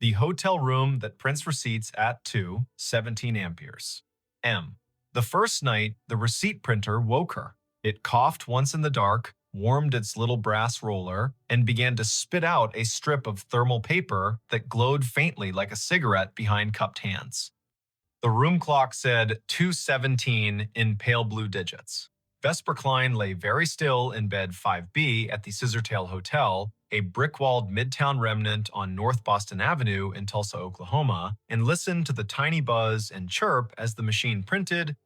The hotel room that prints receipts at 17 amperes. M. The first night, the receipt printer woke her. It coughed once in the dark, warmed its little brass roller, and began to spit out a strip of thermal paper that glowed faintly like a cigarette behind cupped hands. The room clock said 2:17 in pale blue digits. Vesper Klein lay very still in bed 5B at the Scissortail Hotel, a brick-walled midtown remnant on North Boston Avenue in Tulsa, Oklahoma, and listened to the tiny buzz and chirp as the machine printed,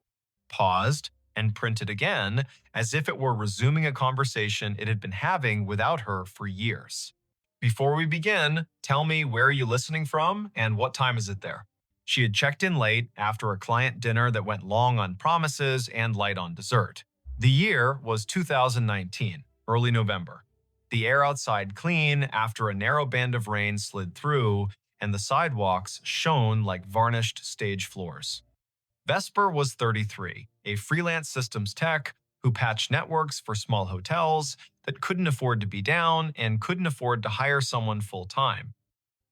paused, and printed again, as if it were resuming a conversation it had been having without her for years. Before we begin, tell me where are you listening from and what time is it there? She had checked in late after a client dinner that went long on promises and light on dessert. The year was 2019, early November. The air outside clean after a narrow band of rain slid through, and the sidewalks shone like varnished stage floors. Vesper was 33, a freelance systems tech who patched networks for small hotels that couldn't afford to be down and couldn't afford to hire someone full-time.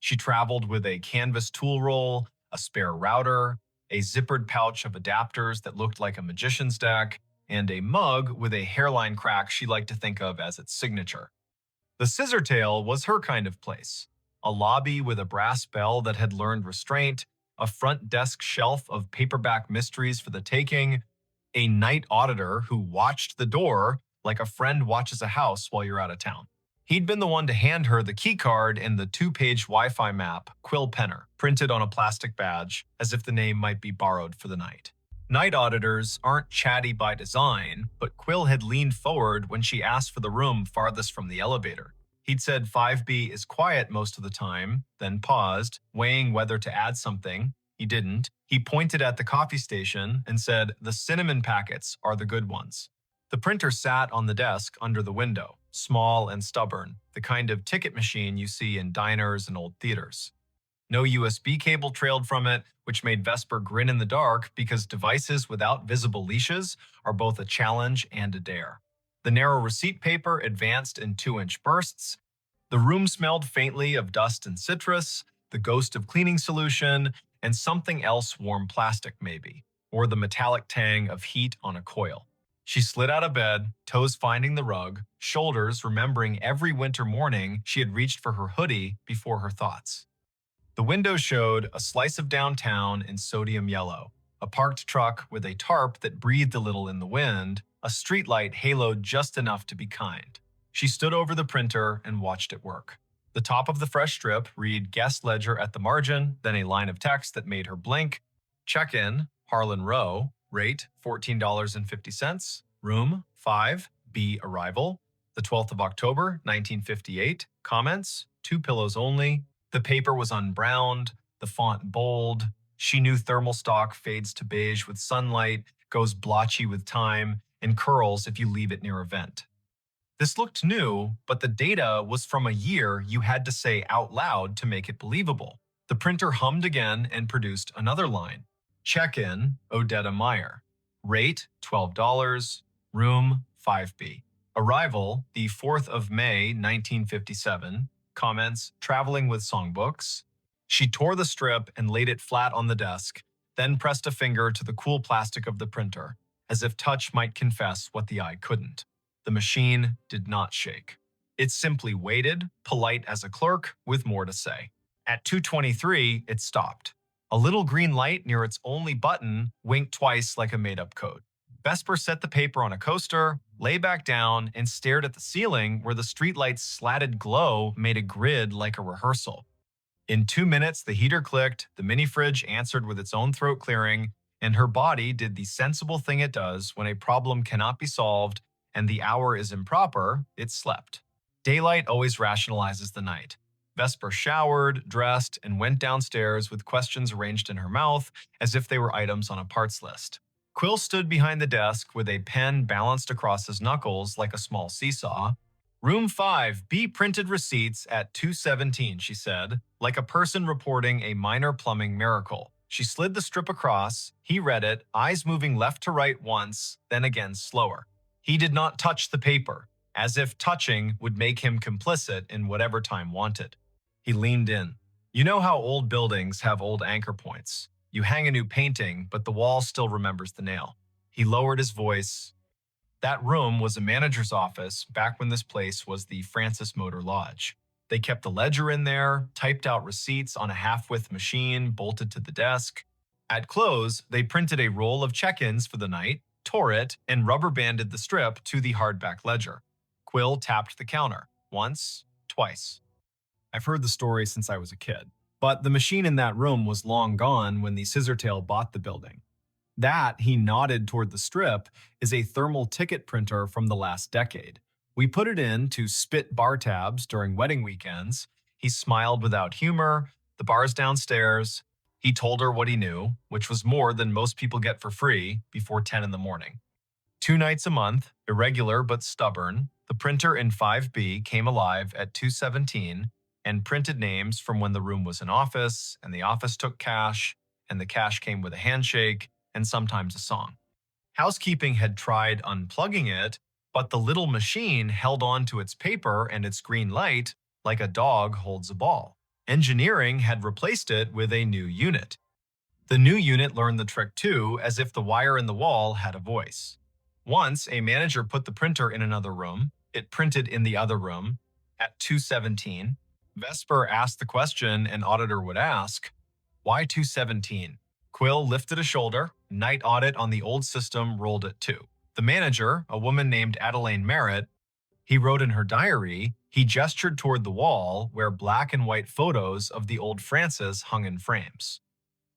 She traveled with a canvas tool roll, a spare router, a zippered pouch of adapters that looked like a magician's deck, and a mug with a hairline crack she liked to think of as its signature. The Scissortail was her kind of place. A lobby with a brass bell that had learned restraint, a front desk shelf of paperback mysteries for the taking, a night auditor who watched the door like a friend watches a house while you're out of town. He'd been the one to hand her the key card and the 2-page Wi-Fi map, Quill Penner, printed on a plastic badge, as if the name might be borrowed for the night. Night auditors aren't chatty by design, but Quill had leaned forward when she asked for the room farthest from the elevator. He'd said 5B is quiet most of the time, then paused, weighing whether to add something. He didn't. He pointed at the coffee station and said, "The cinnamon packets are the good ones." The printer sat on the desk under the window, small and stubborn, the kind of ticket machine you see in diners and old theaters. No USB cable trailed from it, which made Vesper grin in the dark because devices without visible leashes are both a challenge and a dare. The narrow receipt paper advanced in 2-inch bursts. The room smelled faintly of dust and citrus, the ghost of cleaning solution, and something else warm plastic maybe, or the metallic tang of heat on a coil. She slid out of bed, toes finding the rug, shoulders remembering every winter morning she had reached for her hoodie before her thoughts. The window showed a slice of downtown in sodium yellow, a parked truck with a tarp that breathed a little in the wind, a streetlight haloed just enough to be kind. She stood over the printer and watched it work. The top of the fresh strip read guest ledger at the margin, then a line of text that made her blink. Check-in, Harlan Row, rate $14.50, room 5B arrival, the 12th of October, 1958, comments, 2 pillows only. The paper was unbrowned, the font bold. She knew thermal stock fades to beige with sunlight, goes blotchy with time, and curls if you leave it near a vent. This looked new, but the data was from a year you had to say out loud to make it believable. The printer hummed again and produced another line. Check-in, Odetta Meyer. Rate, $12. Room, 5B. Arrival, the 4th of May, 1957. Comments, traveling with songbooks. She tore the strip and laid it flat on the desk, then pressed a finger to the cool plastic of the printer, as if touch might confess what the eye couldn't. The machine did not shake. It simply waited, polite as a clerk, with more to say. At 2:23, it stopped. A little green light near its only button winked twice like a made-up code. Vesper set the paper on a coaster, lay back down, and stared at the ceiling where the streetlight's slatted glow made a grid like a rehearsal. In 2 minutes, the heater clicked, the mini-fridge answered with its own throat clearing, and her body did the sensible thing it does when a problem cannot be solved and the hour is improper, it slept. Daylight always rationalizes the night. Vesper showered, dressed, and went downstairs with questions arranged in her mouth as if they were items on a parts list. Quill stood behind the desk with a pen balanced across his knuckles like a small seesaw. Room 5B printed receipts at 2:17, she said, like a person reporting a minor plumbing miracle. She slid the strip across, he read it, eyes moving left to right once, then again slower. He did not touch the paper, as if touching would make him complicit in whatever time wanted. He leaned in. You know how old buildings have old anchor points. You hang a new painting, but the wall still remembers the nail. He lowered his voice. That room was a manager's office back when this place was the Francis Motor Lodge. They kept the ledger in there, typed out receipts on a half-width machine bolted to the desk. At close, they printed a roll of check-ins for the night, tore it, and rubber banded the strip to the hardback ledger. Quill tapped the counter. Once, twice. I've heard the story since I was a kid, but the machine in that room was long gone when the Scissortail bought the building. That, he nodded toward the strip, is a thermal ticket printer from the last decade. We put it in to spit bar tabs during wedding weekends. He smiled without humor. The bar's downstairs. He told her what he knew, which was more than most people get for free before 10 in the morning. 2 nights a month, irregular but stubborn, the printer in 5B came alive at 2:17 and printed names from when the room was an office, and the office took cash, and the cash came with a handshake, and sometimes a song. Housekeeping had tried unplugging it, but the little machine held on to its paper and its green light like a dog holds a ball. Engineering had replaced it with a new unit. The new unit learned the trick too, as if the wire in the wall had a voice. Once, a manager put the printer in another room. It printed in the other room. At 2:17, Vesper asked the question an auditor would ask, "Why 2:17?" Quill lifted a shoulder. Night audit on the old system rolled at 2. The manager, a woman named Adelaine Merritt, he wrote in her diary, he gestured toward the wall where black and white photos of the old Francis hung in frames.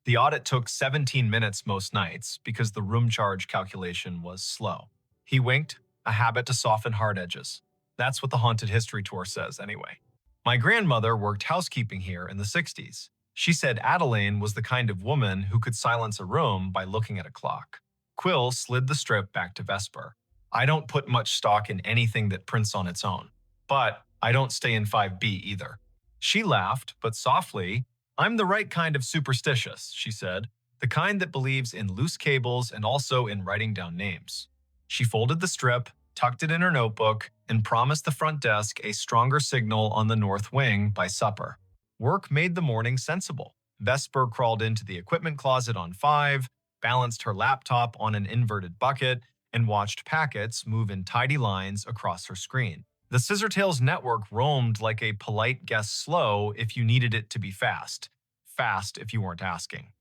The audit took 17 minutes most nights because the room charge calculation was slow. He winked, a habit to soften hard edges. That's what the Haunted History Tour says anyway. My grandmother worked housekeeping here in the 60s. She said Adelaine was the kind of woman who could silence a room by looking at a clock. Quill slid the strip back to Vesper. I don't put much stock in anything that prints on its own. But I don't stay in 5B either. She laughed, but softly. I'm the right kind of superstitious, she said. The kind that believes in loose cables and also in writing down names. She folded the strip, tucked it in her notebook, and promised the front desk a stronger signal on the north wing by supper. Work made the morning sensible. Vesper crawled into the equipment closet on 5, balanced her laptop on an inverted bucket, and watched packets move in tidy lines across her screen. The Scissortails network roamed like a polite guest slow if you needed it to be fast. Fast if you weren't asking.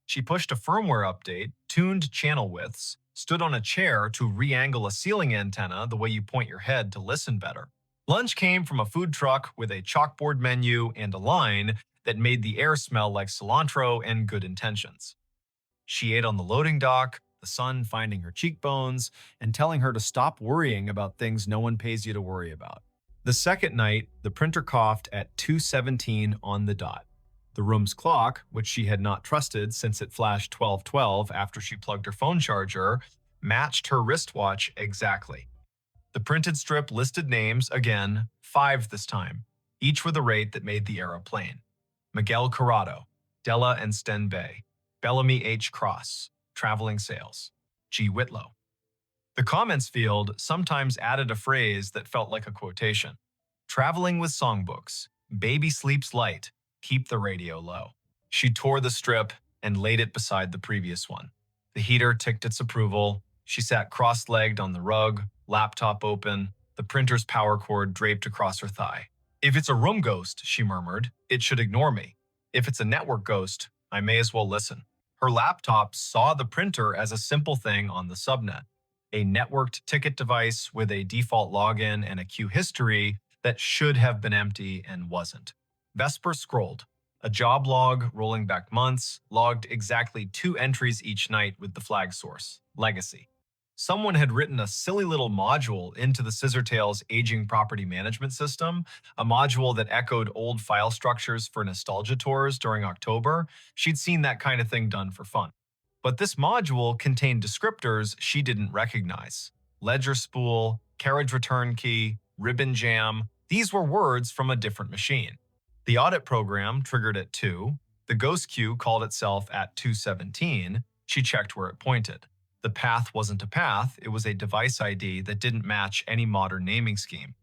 She pushed a firmware update, tuned channel widths, stood on a chair to re-angle a ceiling antenna the way you point your head to listen better. Lunch came from a food truck with a chalkboard menu and a line that made the air smell like cilantro and good intentions. She ate on the loading dock, the sun finding her cheekbones and telling her to stop worrying about things no one pays you to worry about. The second night, the printer coughed at 2:17 on the dot. The room's clock, which she had not trusted since it flashed 12:12 after she plugged her phone charger, matched her wristwatch exactly. The printed strip listed names, again, 5 this time, each with a rate that made the era plain. Miguel Corrado, Della and Sten Bay, Bellamy H. Cross, Traveling Sales, G. Whitlow. The comments field sometimes added a phrase that felt like a quotation. Traveling with songbooks, baby sleeps light, keep the radio low. She tore the strip and laid it beside the previous one. The heater ticked its approval. She sat cross-legged on the rug, laptop open, the printer's power cord draped across her thigh. If it's a room ghost, she murmured, it should ignore me. If it's a network ghost, I may as well listen. Her laptop saw the printer as a simple thing on the subnet, a networked ticket device with a default login and a queue history that should have been empty and wasn't. Vesper scrolled. A job log rolling back months logged exactly 2 entries each night with the flag source, Legacy. Someone had written a silly little module into the Scissortails aging property management system, a module that echoed old file structures for nostalgia tours during October. She'd seen that kind of thing done for fun. But this module contained descriptors she didn't recognize. Ledger spool, carriage return key, ribbon jam. These were words from a different machine. The audit program triggered at 2. The ghost queue called itself at 2:17. She checked where it pointed. The path wasn't a path, it was a device ID that didn't match any modern naming scheme.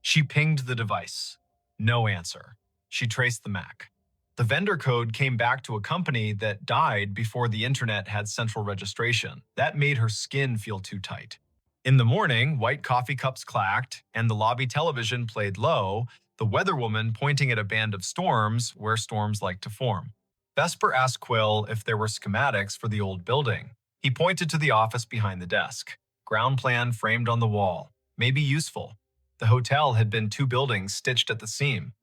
She pinged the device. No answer. She traced the MAC. The vendor code came back to a company that died before the internet had central registration. That made her skin feel too tight. In the morning, white coffee cups clacked, and the lobby television played low, the weather woman pointing at a band of storms where storms like to form. Vesper asked Quill if there were schematics for the old building. He pointed to the office behind the desk. Ground plan framed on the wall. Maybe useful. The hotel had been two buildings stitched at the seam.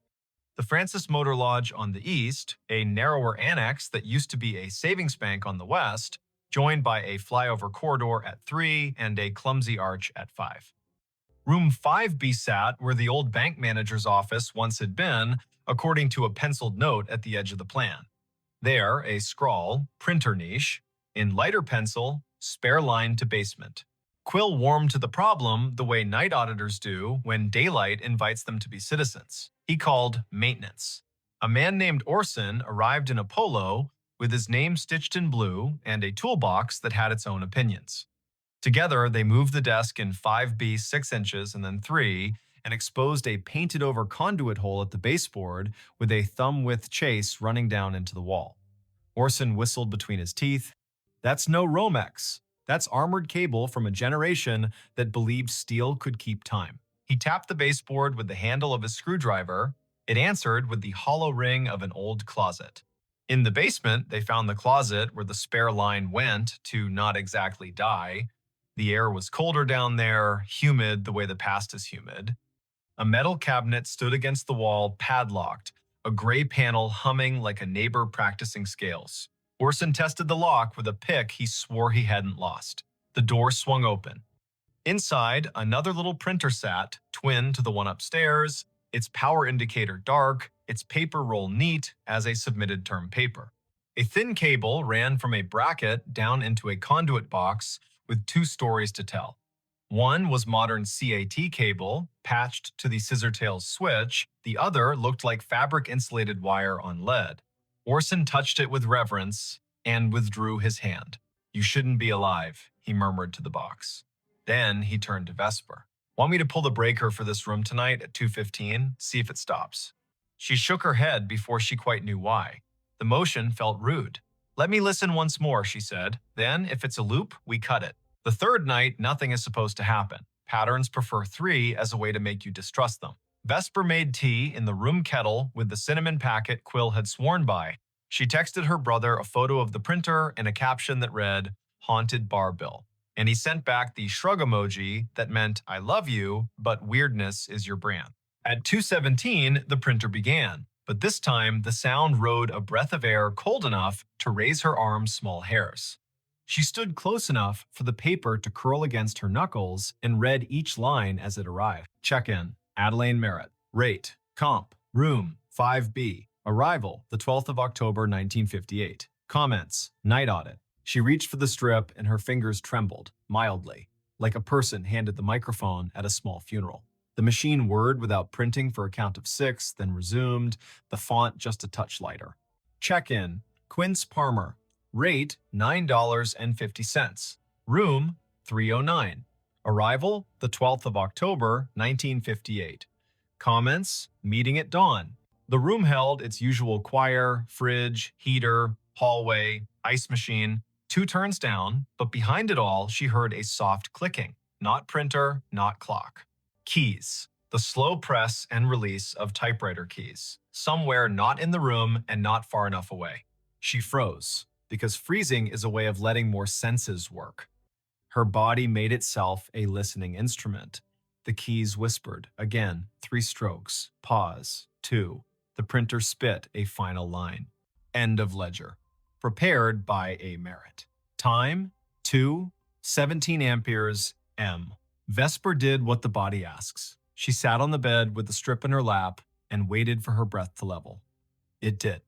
The Francis Motor Lodge on the east, a narrower annex that used to be a savings bank on the west, joined by a flyover corridor at 3 and a clumsy arch at 5. Room 5B sat where the old bank manager's office once had been, according to a penciled note at the edge of the plan. There, a scrawl, printer niche, in lighter pencil, spare line to basement. Quill warmed to the problem the way night auditors do when daylight invites them to be citizens. He called maintenance. A man named Orson arrived in a polo with his name stitched in blue and a toolbox that had its own opinions. Together, they moved the desk in 5B 6 inches and then 3 and exposed a painted-over conduit hole at the baseboard with a thumb-width chase running down into the wall. Orson whistled between his teeth. That's no Romex. That's armored cable from a generation that believed steel could keep time. He tapped the baseboard with the handle of his screwdriver. It answered with the hollow ring of an old closet. In the basement, they found the closet where the spare line went to not exactly die. The air was colder down there, humid the way the past is humid. A metal cabinet stood against the wall, padlocked, a gray panel humming like a neighbor practicing scales. Orson tested the lock with a pick he swore he hadn't lost. The door swung open. Inside, another little printer sat, twin to the one upstairs, its power indicator dark, its paper roll neat as a submitted term paper. A thin cable ran from a bracket down into a conduit box with 2 stories to tell. One was modern CAT cable, patched to the scissortails switch. The other looked like fabric-insulated wire on lead. Orson touched it with reverence and withdrew his hand. You shouldn't be alive, he murmured to the box. Then he turned to Vesper. Want me to pull the breaker for this room tonight at 2:15? See if it stops. She shook her head before she quite knew why. The motion felt rude. Let me listen once more, she said. Then, if it's a loop, we cut it. The third night, nothing is supposed to happen. Patterns prefer 3 as a way to make you distrust them. Vesper made tea in the room kettle with the cinnamon packet Quill had sworn by. She texted her brother a photo of the printer and a caption that read, Haunted Bar Bill. And he sent back the shrug emoji that meant, I love you, but weirdness is your brand. At 2:17, the printer began, but this time the sound rode a breath of air cold enough to raise her arm's small hairs. She stood close enough for the paper to curl against her knuckles and read each line as it arrived. Check-in. Adelaine Merritt. Rate. Comp. Room. 5B. Arrival. The 12th of October, 1958. Comments. Night audit. She reached for the strip and her fingers trembled, mildly, like a person handed the microphone at a small funeral. The machine whirred without printing for a count of 6, then resumed, the font just a touch lighter. Check-in. Quince Palmer. Rate $9.50. Room 309. Arrival the 12th of October, 1958. Comments, meeting at dawn. The room held its usual choir, fridge, heater, hallway, ice machine, 2 turns down, but behind it all she heard a soft clicking. Not printer, not clock. Keys. The slow press and release of typewriter keys. Somewhere not in the room and not far enough away. She froze, because freezing is a way of letting more senses work. Her body made itself a listening instrument. The keys whispered. Again, 3 strokes. Pause. 2. The printer spit a final line. End of ledger. Prepared by A. Merritt. Time, 2:17 amperes, M. Vesper did what the body asks. She sat on the bed with the strip in her lap and waited for her breath to level. It did.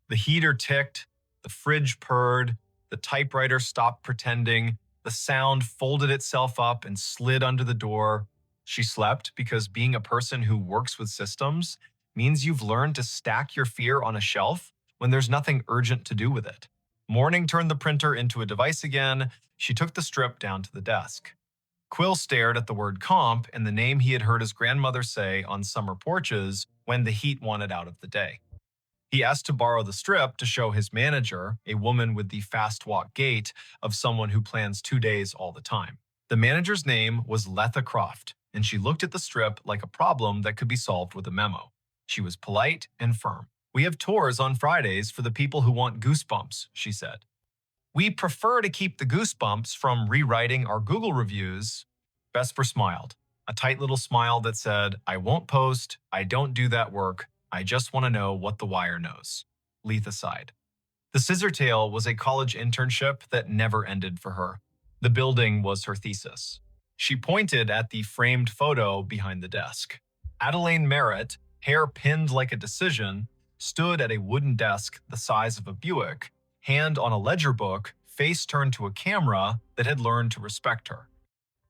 The heater ticked, the fridge purred, the typewriter stopped pretending, the sound folded itself up and slid under the door. She slept because being a person who works with systems means you've learned to stack your fear on a shelf when there's nothing urgent to do with it. Morning turned the printer into a device again. She took the strip down to the desk. Quill stared at the word comp and the name he had heard his grandmother say on summer porches when the heat wanted out of the day. He asked to borrow the strip to show his manager, a woman with the fast walk gait of someone who plans 2 days all the time. The manager's name was Letha Croft, and she looked at the strip like a problem that could be solved with a memo. She was polite and firm. "We have tours on Fridays for the people who want goosebumps," she said. "We prefer to keep the goosebumps from rewriting our Google reviews." Vesper smiled, a tight little smile that said, "I won't post, I don't do that work, I just want to know what the wire knows." Letha sighed. The Scissortail was a college internship that never ended for her. The building was her thesis. She pointed at the framed photo behind the desk. Adelaine Merritt, hair pinned like a decision, stood at a wooden desk the size of a Buick, hand on a ledger book, face turned to a camera that had learned to respect her.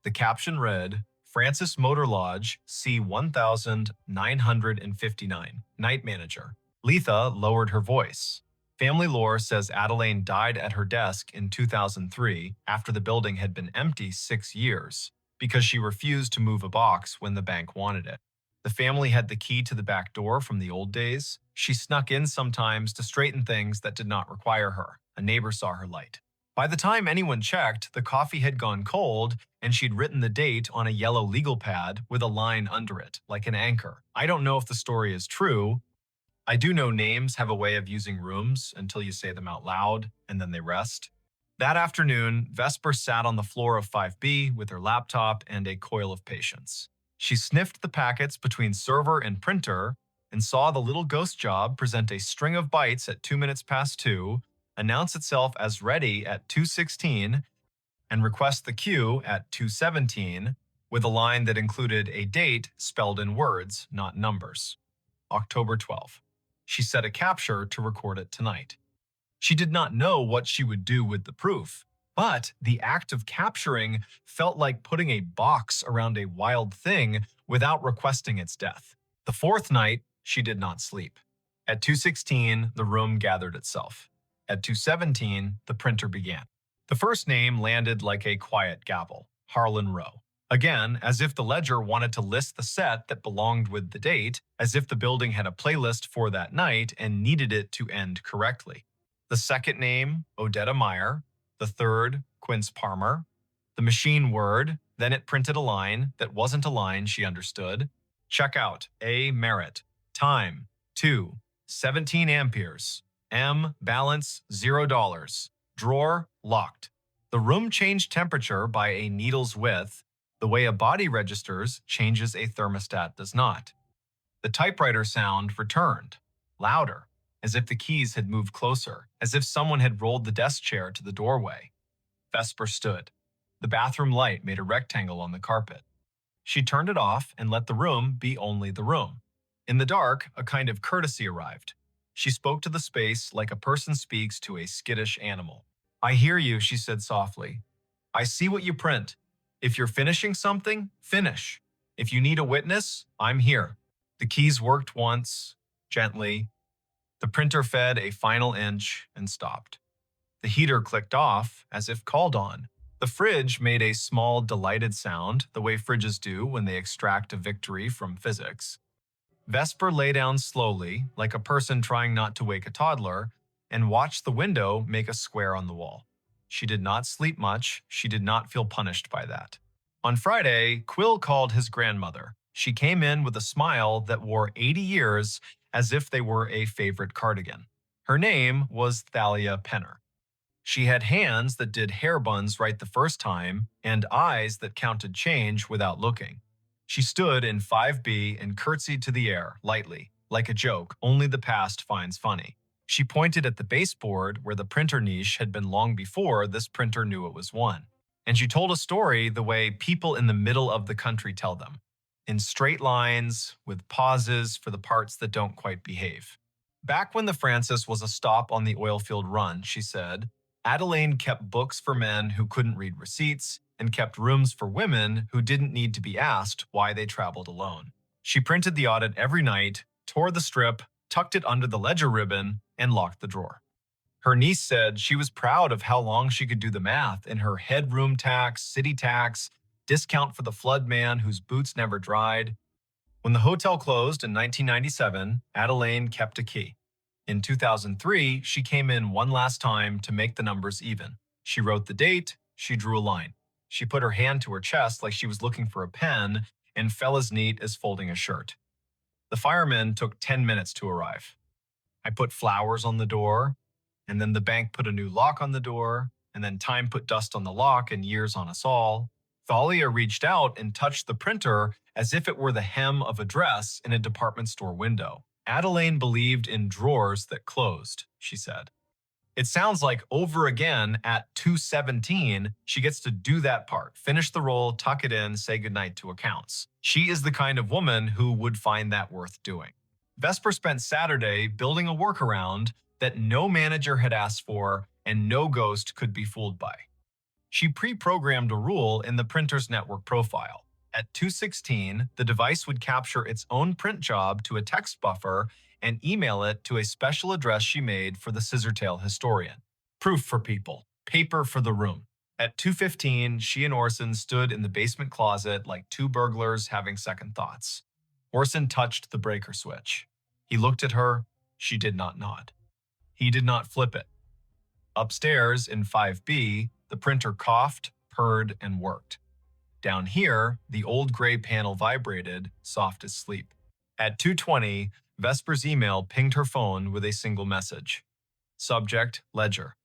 The caption read, "Francis Motor Lodge, C 1959, Night Manager." Letha lowered her voice. Family lore says Adelaine died at her desk in 2003 after the building had been empty 6 years because she refused to move a box when the bank wanted it. The family had the key to the back door from the old days. She snuck in sometimes to straighten things that did not require her. A neighbor saw her light. By the time anyone checked, the coffee had gone cold and she'd written the date on a yellow legal pad with a line under it, like an anchor. I don't know if the story is true. I do know names have a way of using rooms until you say them out loud and then they rest. That afternoon, Vesper sat on the floor of 5B with her laptop and a coil of patience. She sniffed the packets between server and printer and saw the little ghost job present a string of bytes at 2 minutes past 2, announce itself as ready at 2:16, and request the queue at 2:17 with a line that included a date spelled in words, not numbers. October 12. She set a capture to record it tonight. She did not know what she would do with the proof, but the act of capturing felt like putting a box around a wild thing without requesting its death. The fourth night, she did not sleep. At 2:16, the room gathered itself. At 2:17, the printer began. The first name landed like a quiet gavel, Harlan Rowe. Again, as if the ledger wanted to list the set that belonged with the date, as if the building had a playlist for that night and needed it to end correctly. The second name, Odetta Meyer. The third, Quince Palmer. The machine word, then it printed a line that wasn't a line she understood. Checkout, A. Merritt. Time, 2, 17 amperes. M. Balance, $0. Drawer, locked. The room changed temperature by a needle's width. The way a body registers changes a thermostat does not. The typewriter sound returned, louder, as if the keys had moved closer, as if someone had rolled the desk chair to the doorway. Vesper stood. The bathroom light made a rectangle on the carpet. She turned it off and let the room be only the room. In the dark, a kind of courtesy arrived. She spoke to the space like a person speaks to a skittish animal. "I hear you," she said softly. "I see what you print. If you're finishing something, finish. If you need a witness, I'm here." The keys worked once, gently. The printer fed a final inch and stopped. The heater clicked off, as if called on. The fridge made a small, delighted sound, the way fridges do when they extract a victory from physics. Vesper lay down slowly, like a person trying not to wake a toddler, and watched the window make a square on the wall. She did not sleep much. She did not feel punished by that. On Friday, Quill called his grandmother. She came in with a smile that wore 80 years as if they were a favorite cardigan. Her name was Thalia Penner. She had hands that did hair buns right the first time and eyes that counted change without looking. She stood in 5B and curtsied to the air, lightly, like a joke only the past finds funny. She pointed at the baseboard where the printer niche had been long before this printer knew it was one. And she told a story the way people in the middle of the country tell them, in straight lines, with pauses for the parts that don't quite behave. Back when the Francis was a stop on the oilfield run, she said, Adelaine kept books for men who couldn't read receipts and kept rooms for women who didn't need to be asked why they traveled alone. She printed the audit every night, tore the strip, tucked it under the ledger ribbon, and locked the drawer. Her niece said she was proud of how long she could do the math in her headroom tax, city tax, discount for the flood man whose boots never dried. When the hotel closed in 1997, Adelaine kept a key. In 2003, she came in one last time to make the numbers even. She wrote the date, she drew a line. She put her hand to her chest like she was looking for a pen and fell as neat as folding a shirt. The firemen took 10 minutes to arrive. I put flowers on the door, and then the bank put a new lock on the door, and then time put dust on the lock and years on us all. Thalia reached out and touched the printer as if it were the hem of a dress in a department store window. Adelaine believed in drawers that closed, she said. It sounds like over again at 2:17, she gets to do that part, finish the roll, tuck it in, say goodnight to accounts. She is the kind of woman who would find that worth doing. Vesper spent Saturday building a workaround that no manager had asked for and no ghost could be fooled by. She pre-programmed a rule in the printer's network profile. At 2:16, the device would capture its own print job to a text buffer and email it to a special address she made for the Scissortail historian. Proof for people, paper for the room. At 2:15, she and Orson stood in the basement closet like two burglars having second thoughts. Orson touched the breaker switch. He looked at her. She did not nod. He did not flip it. Upstairs in 5B, the printer coughed, purred, and worked. Down here, the old gray panel vibrated, soft as sleep. At 2:20, Vesper's email pinged her phone with a single message. Subject, ledger.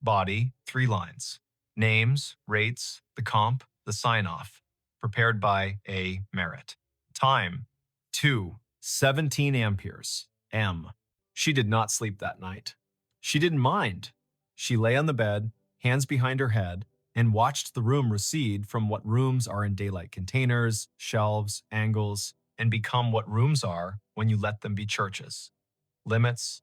Body, 3 lines. Names, rates, the comp, the sign-off. Prepared by A. Merritt. Time, 2:17 amperes. M. She did not sleep that night. She didn't mind. She lay on the bed, hands behind her head, and watched the room recede from what rooms are in daylight containers, shelves, angles, and become what rooms are when you let them be churches. Limits,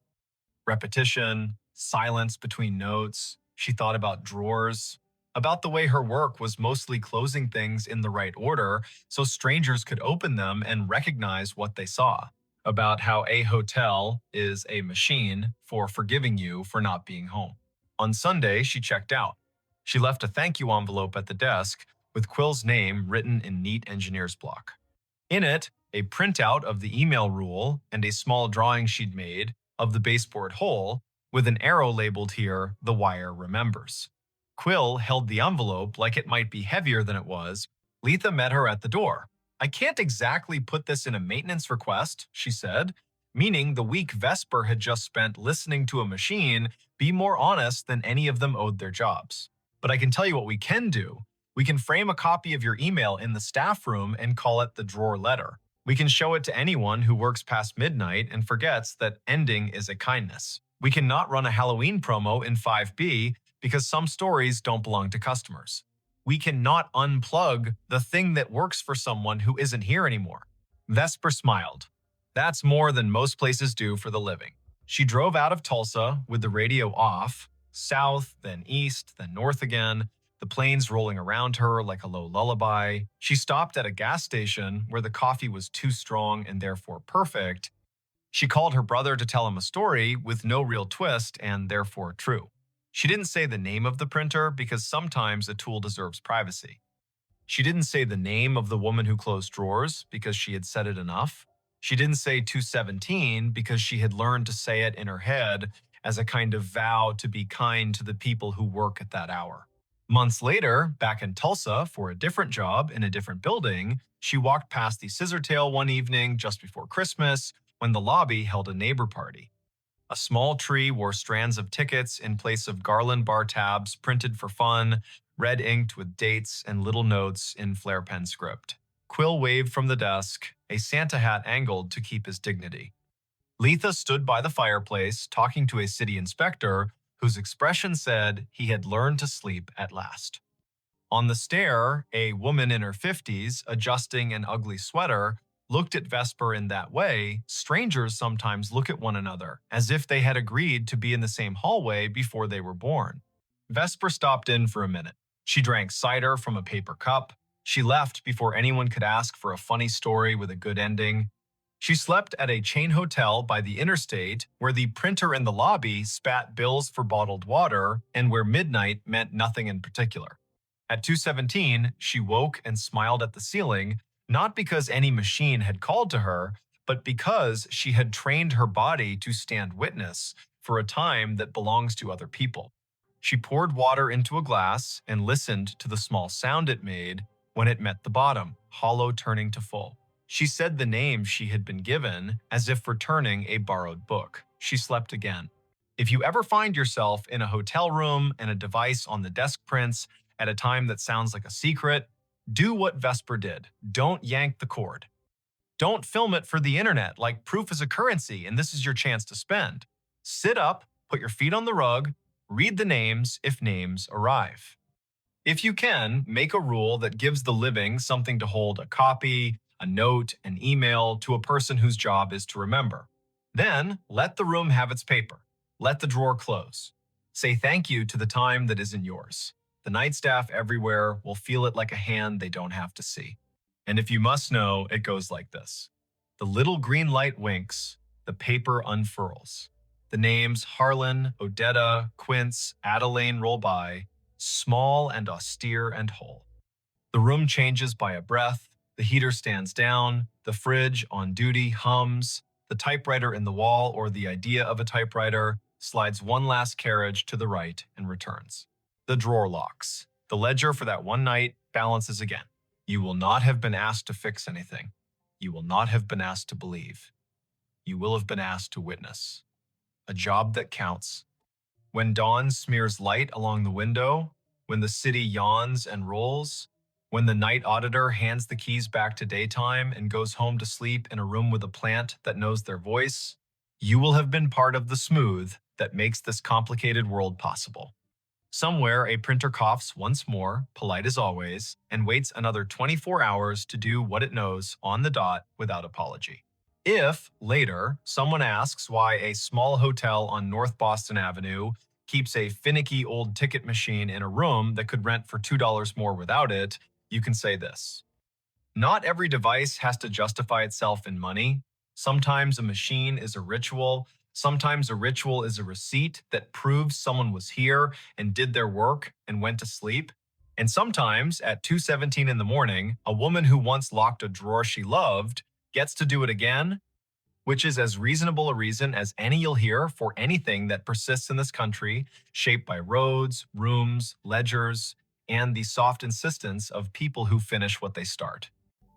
repetition, silence between notes. She thought about drawers, about the way her work was mostly closing things in the right order so strangers could open them and recognize what they saw, about how a hotel is a machine for forgiving you for not being home. On Sunday, she checked out. She left a thank you envelope at the desk with Quill's name written in neat engineer's block. In it, a printout of the email rule and a small drawing she'd made of the baseboard hole with an arrow labeled here, "The wire remembers." Quill held the envelope like it might be heavier than it was. Letha met her at the door. "I can't exactly put this in a maintenance request," she said, meaning the week Vesper had just spent listening to a machine be more honest than any of them owed their jobs. "But I can tell you what we can do. We can frame a copy of your email in the staff room and call it the drawer letter. We can show it to anyone who works past midnight and forgets that ending is a kindness. We cannot run a Halloween promo in 5B because some stories don't belong to customers. We cannot unplug the thing that works for someone who isn't here anymore." Vesper smiled. That's more than most places do for the living. She drove out of Tulsa with the radio off, south, then east, then north again, the planes rolling around her like a low lullaby. She stopped at a gas station where the coffee was too strong and therefore perfect. She called her brother to tell him a story with no real twist and therefore true. She didn't say the name of the printer because sometimes a tool deserves privacy. She didn't say the name of the woman who closed drawers because she had said it enough. She didn't say 2:17 because she had learned to say it in her head as a kind of vow to be kind to the people who work at that hour. Months later, back in Tulsa for a different job in a different building, she walked past the Scissortail one evening just before Christmas when the lobby held a neighbor party. A small tree wore strands of tickets in place of garland bar tabs printed for fun, red inked with dates and little notes in flare pen script. Quill waved from the desk, a Santa hat angled to keep his dignity. Letha stood by the fireplace talking to a city inspector whose expression said he had learned to sleep at last. On the stair, a woman in her 50s, adjusting an ugly sweater, looked at Vesper in that way strangers sometimes look at one another, as if they had agreed to be in the same hallway before they were born. Vesper stopped in for a minute. She drank cider from a paper cup. She left before anyone could ask for a funny story with a good ending. She slept at a chain hotel by the interstate where the printer in the lobby spat bills for bottled water and where midnight meant nothing in particular. At 2:17, she woke and smiled at the ceiling, not because any machine had called to her, but because she had trained her body to stand witness for a time that belongs to other people. She poured water into a glass and listened to the small sound it made when it met the bottom, hollow turning to full. She said the name she had been given as if returning a borrowed book. She slept again. If you ever find yourself in a hotel room and a device on the desk prints at a time that sounds like a secret, do what Vesper did. Don't yank the cord. Don't film it for the internet like proof is a currency and this is your chance to spend. Sit up, put your feet on the rug, read the names if names arrive. If you can, make a rule that gives the living something to hold a copy, a note, an email to a person whose job is to remember. Then, let the room have its paper. Let the drawer close. Say thank you to the time that isn't yours. The night staff everywhere will feel it like a hand they don't have to see. And if you must know, it goes like this. The little green light winks, the paper unfurls. The names Harlan, Odetta, Quince, Adelaine roll by, small and austere and whole. The room changes by a breath, the heater stands down, the fridge on duty hums, the typewriter in the wall or the idea of a typewriter slides one last carriage to the right and returns. The drawer locks. The ledger for that one night balances again. You will not have been asked to fix anything. You will not have been asked to believe. You will have been asked to witness. A job that counts. When dawn smears light along the window, when the city yawns and rolls, when the night auditor hands the keys back to daytime and goes home to sleep in a room with a plant that knows their voice, you will have been part of the smooth that makes this complicated world possible. Somewhere, a printer coughs once more, polite as always, and waits another 24 hours to do what it knows on the dot without apology. If, later, someone asks why a small hotel on North Boston Avenue keeps a finicky old ticket machine in a room that could rent for $2 more without it, you can say this. Not every device has to justify itself in money. Sometimes a machine is a ritual. Sometimes a ritual is a receipt that proves someone was here and did their work and went to sleep. And sometimes, at 2:17 in the morning, a woman who once locked a drawer she loved gets to do it again, which is as reasonable a reason as any you'll hear for anything that persists in this country, shaped by roads, rooms, ledgers, and the soft insistence of people who finish what they start.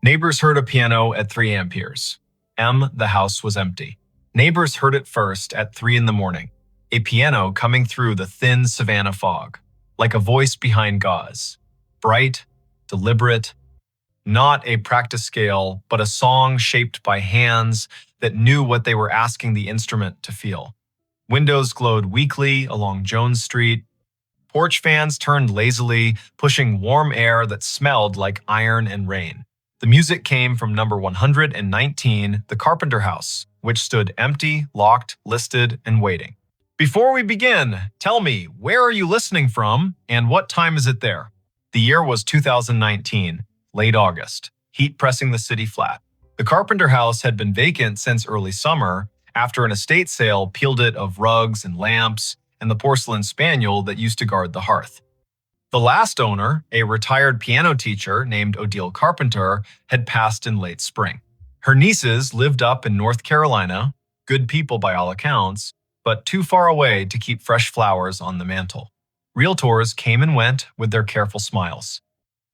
Neighbors heard a piano at 3 amperes. The house was empty. Neighbors heard it first at 3 in the morning. A piano coming through the thin Savannah fog, like a voice behind gauze. Bright, deliberate, not a practice scale, but a song shaped by hands that knew what they were asking the instrument to feel. Windows glowed weakly along Jones Street. Porch fans turned lazily, pushing warm air that smelled like iron and rain. The music came from number 119, the Carpenter House, which stood empty, locked, listed, and waiting. Before we begin, tell me, where are you listening from, and what time is it there? The year was 2019, late August, heat pressing the city flat. The Carpenter House had been vacant since early summer, after an estate sale peeled it of rugs and lamps and the porcelain spaniel that used to guard the hearth. The last owner, a retired piano teacher named Odile Carpenter, had passed in late spring. Her nieces lived up in North Carolina, good people by all accounts, but too far away to keep fresh flowers on the mantle. Realtors came and went with their careful smiles.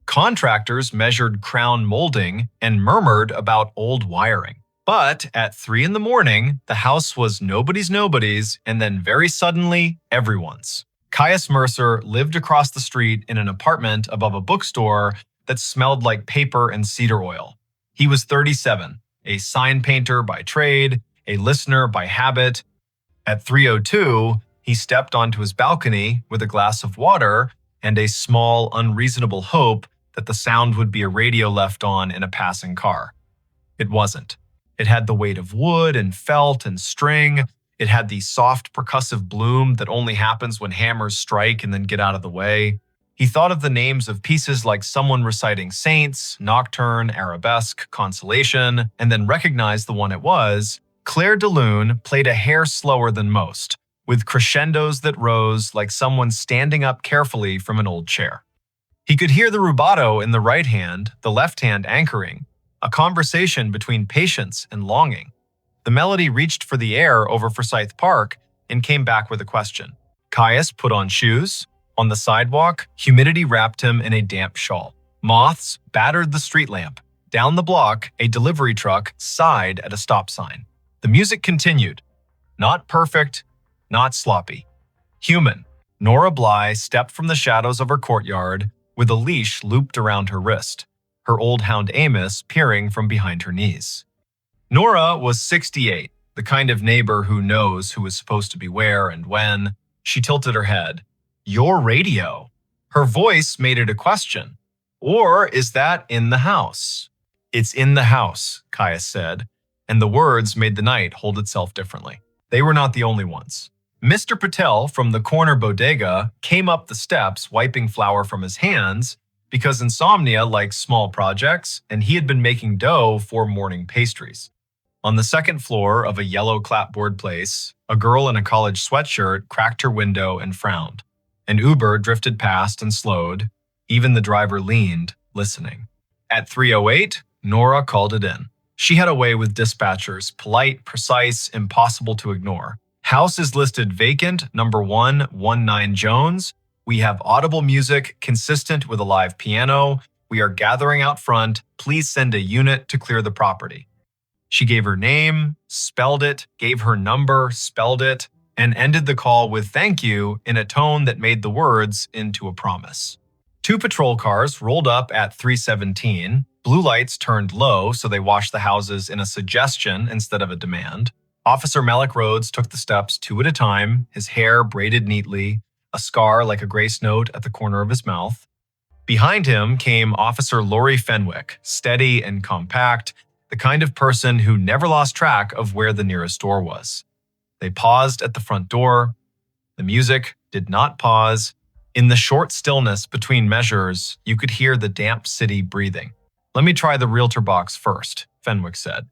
Contractors measured crown molding and murmured about old wiring. But at 3 in the morning, the house was nobody's, and then very suddenly, everyone's. Caius Mercer lived across the street in an apartment above a bookstore that smelled like paper and cedar oil. He was 37, a sign painter by trade, a listener by habit. At 3:02, he stepped onto his balcony with a glass of water and a small, unreasonable hope that the sound would be a radio left on in a passing car. It wasn't. It had the weight of wood and felt and string. It had the soft, percussive bloom that only happens when hammers strike and then get out of the way. He thought of the names of pieces like someone reciting Saints, Nocturne, Arabesque, Consolation, and then recognized the one it was. Claire de Lune played a hair slower than most, with crescendos that rose like someone standing up carefully from an old chair. He could hear the rubato in the right hand, the left hand anchoring, a conversation between patience and longing. The melody reached for the air over Forsyth Park and came back with a question. Caius put on shoes. On the sidewalk, humidity wrapped him in a damp shawl. Moths battered the street lamp. Down the block, a delivery truck sighed at a stop sign. The music continued. Not perfect, not sloppy. Human. Nora Bly stepped from the shadows of her courtyard with a leash looped around her wrist, her old hound Amos peering from behind her knees. Nora was 68, the kind of neighbor who knows who is supposed to be where and when. She tilted her head. Your radio. Her voice made it a question. Or is that in the house? It's in the house, Caius said, and the words made the night hold itself differently. They were not the only ones. Mr. Patel from the corner bodega came up the steps wiping flour from his hands because insomnia likes small projects, and he had been making dough for morning pastries. On the second floor of a yellow clapboard place, a girl in a college sweatshirt cracked her window and frowned. An Uber drifted past and slowed. Even the driver leaned, listening. At 3:08, Nora called it in. She had a way with dispatchers, polite, precise, impossible to ignore. House is listed vacant, number 119 Jones. We have audible music consistent with a live piano. We are gathering out front. Please send a unit to clear the property. She gave her name, spelled it, gave her number, spelled it, and ended the call with thank you in a tone that made the words into a promise. 2 patrol cars rolled up at 3:17. Blue lights turned low so they watched the houses in a suggestion instead of a demand. Officer Malik Rhodes took the steps 2 at a time, his hair braided neatly, a scar like a grace note at the corner of his mouth. Behind him came Officer Lori Fenwick, steady and compact, the kind of person who never lost track of where the nearest door was. They paused at the front door. The music did not pause. In the short stillness between measures, you could hear the damp city breathing. Let me try the realtor box first, Fenwick said.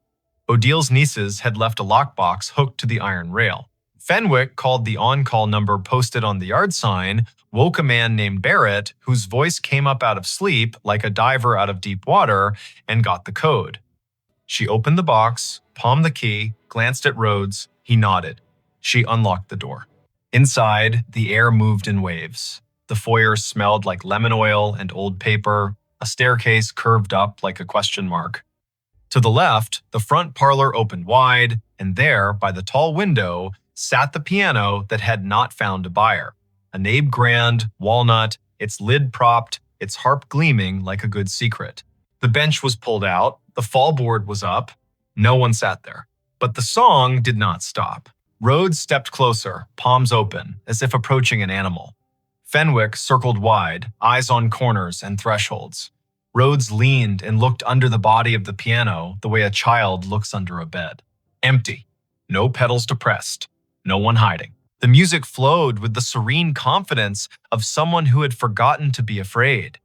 Odil's nieces had left a lockbox hooked to the iron rail. Fenwick called the on-call number posted on the yard sign, woke a man named Barrett, whose voice came up out of sleep like a diver out of deep water, and got the code. She opened the box, palmed the key, glanced at Rhodes. He nodded. She unlocked the door. Inside, the air moved in waves. The foyer smelled like lemon oil and old paper. A staircase curved up like a question mark. To the left, the front parlor opened wide, and there, by the tall window, sat the piano that had not found a buyer. A Nabe Grand, walnut, its lid propped, its harp gleaming like a good secret. The bench was pulled out, the fallboard was up. No one sat there. But the song did not stop. Rhodes stepped closer, palms open, as if approaching an animal. Fenwick circled wide, eyes on corners and thresholds. Rhodes leaned and looked under the body of the piano the way a child looks under a bed. Empty. No pedals depressed. No one hiding. The music flowed with the serene confidence of someone who had forgotten to be afraid.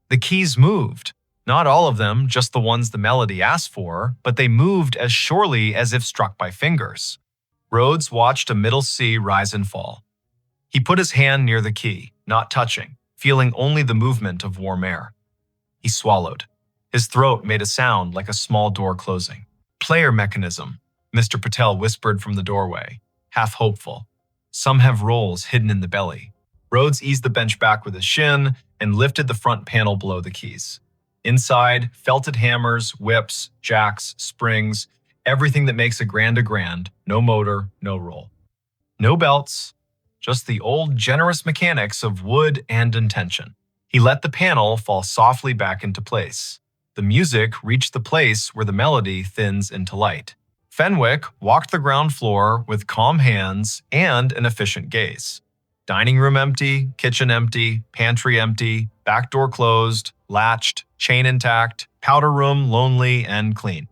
The keys moved. Not all of them, just the ones the melody asked for, but they moved as surely as if struck by fingers. Rhodes watched a middle C rise and fall. He put his hand near the key, not touching, feeling only the movement of warm air. He swallowed. His throat made a sound like a small door closing. Player mechanism, Mr. Patel whispered from the doorway, half hopeful. Some have rolls hidden in the belly. Rhodes eased the bench back with his shin and lifted the front panel below the keys. Inside, felted hammers, whips, jacks, springs, everything that makes a grand, no motor, no roll. No belts, just the old generous mechanics of wood and intention. He let the panel fall softly back into place. The music reached the place where the melody thins into light. Fenwick walked the ground floor with calm hands and an efficient gaze. Dining room empty, kitchen empty, pantry empty, back door closed, latched, chain intact, powder room lonely and clean.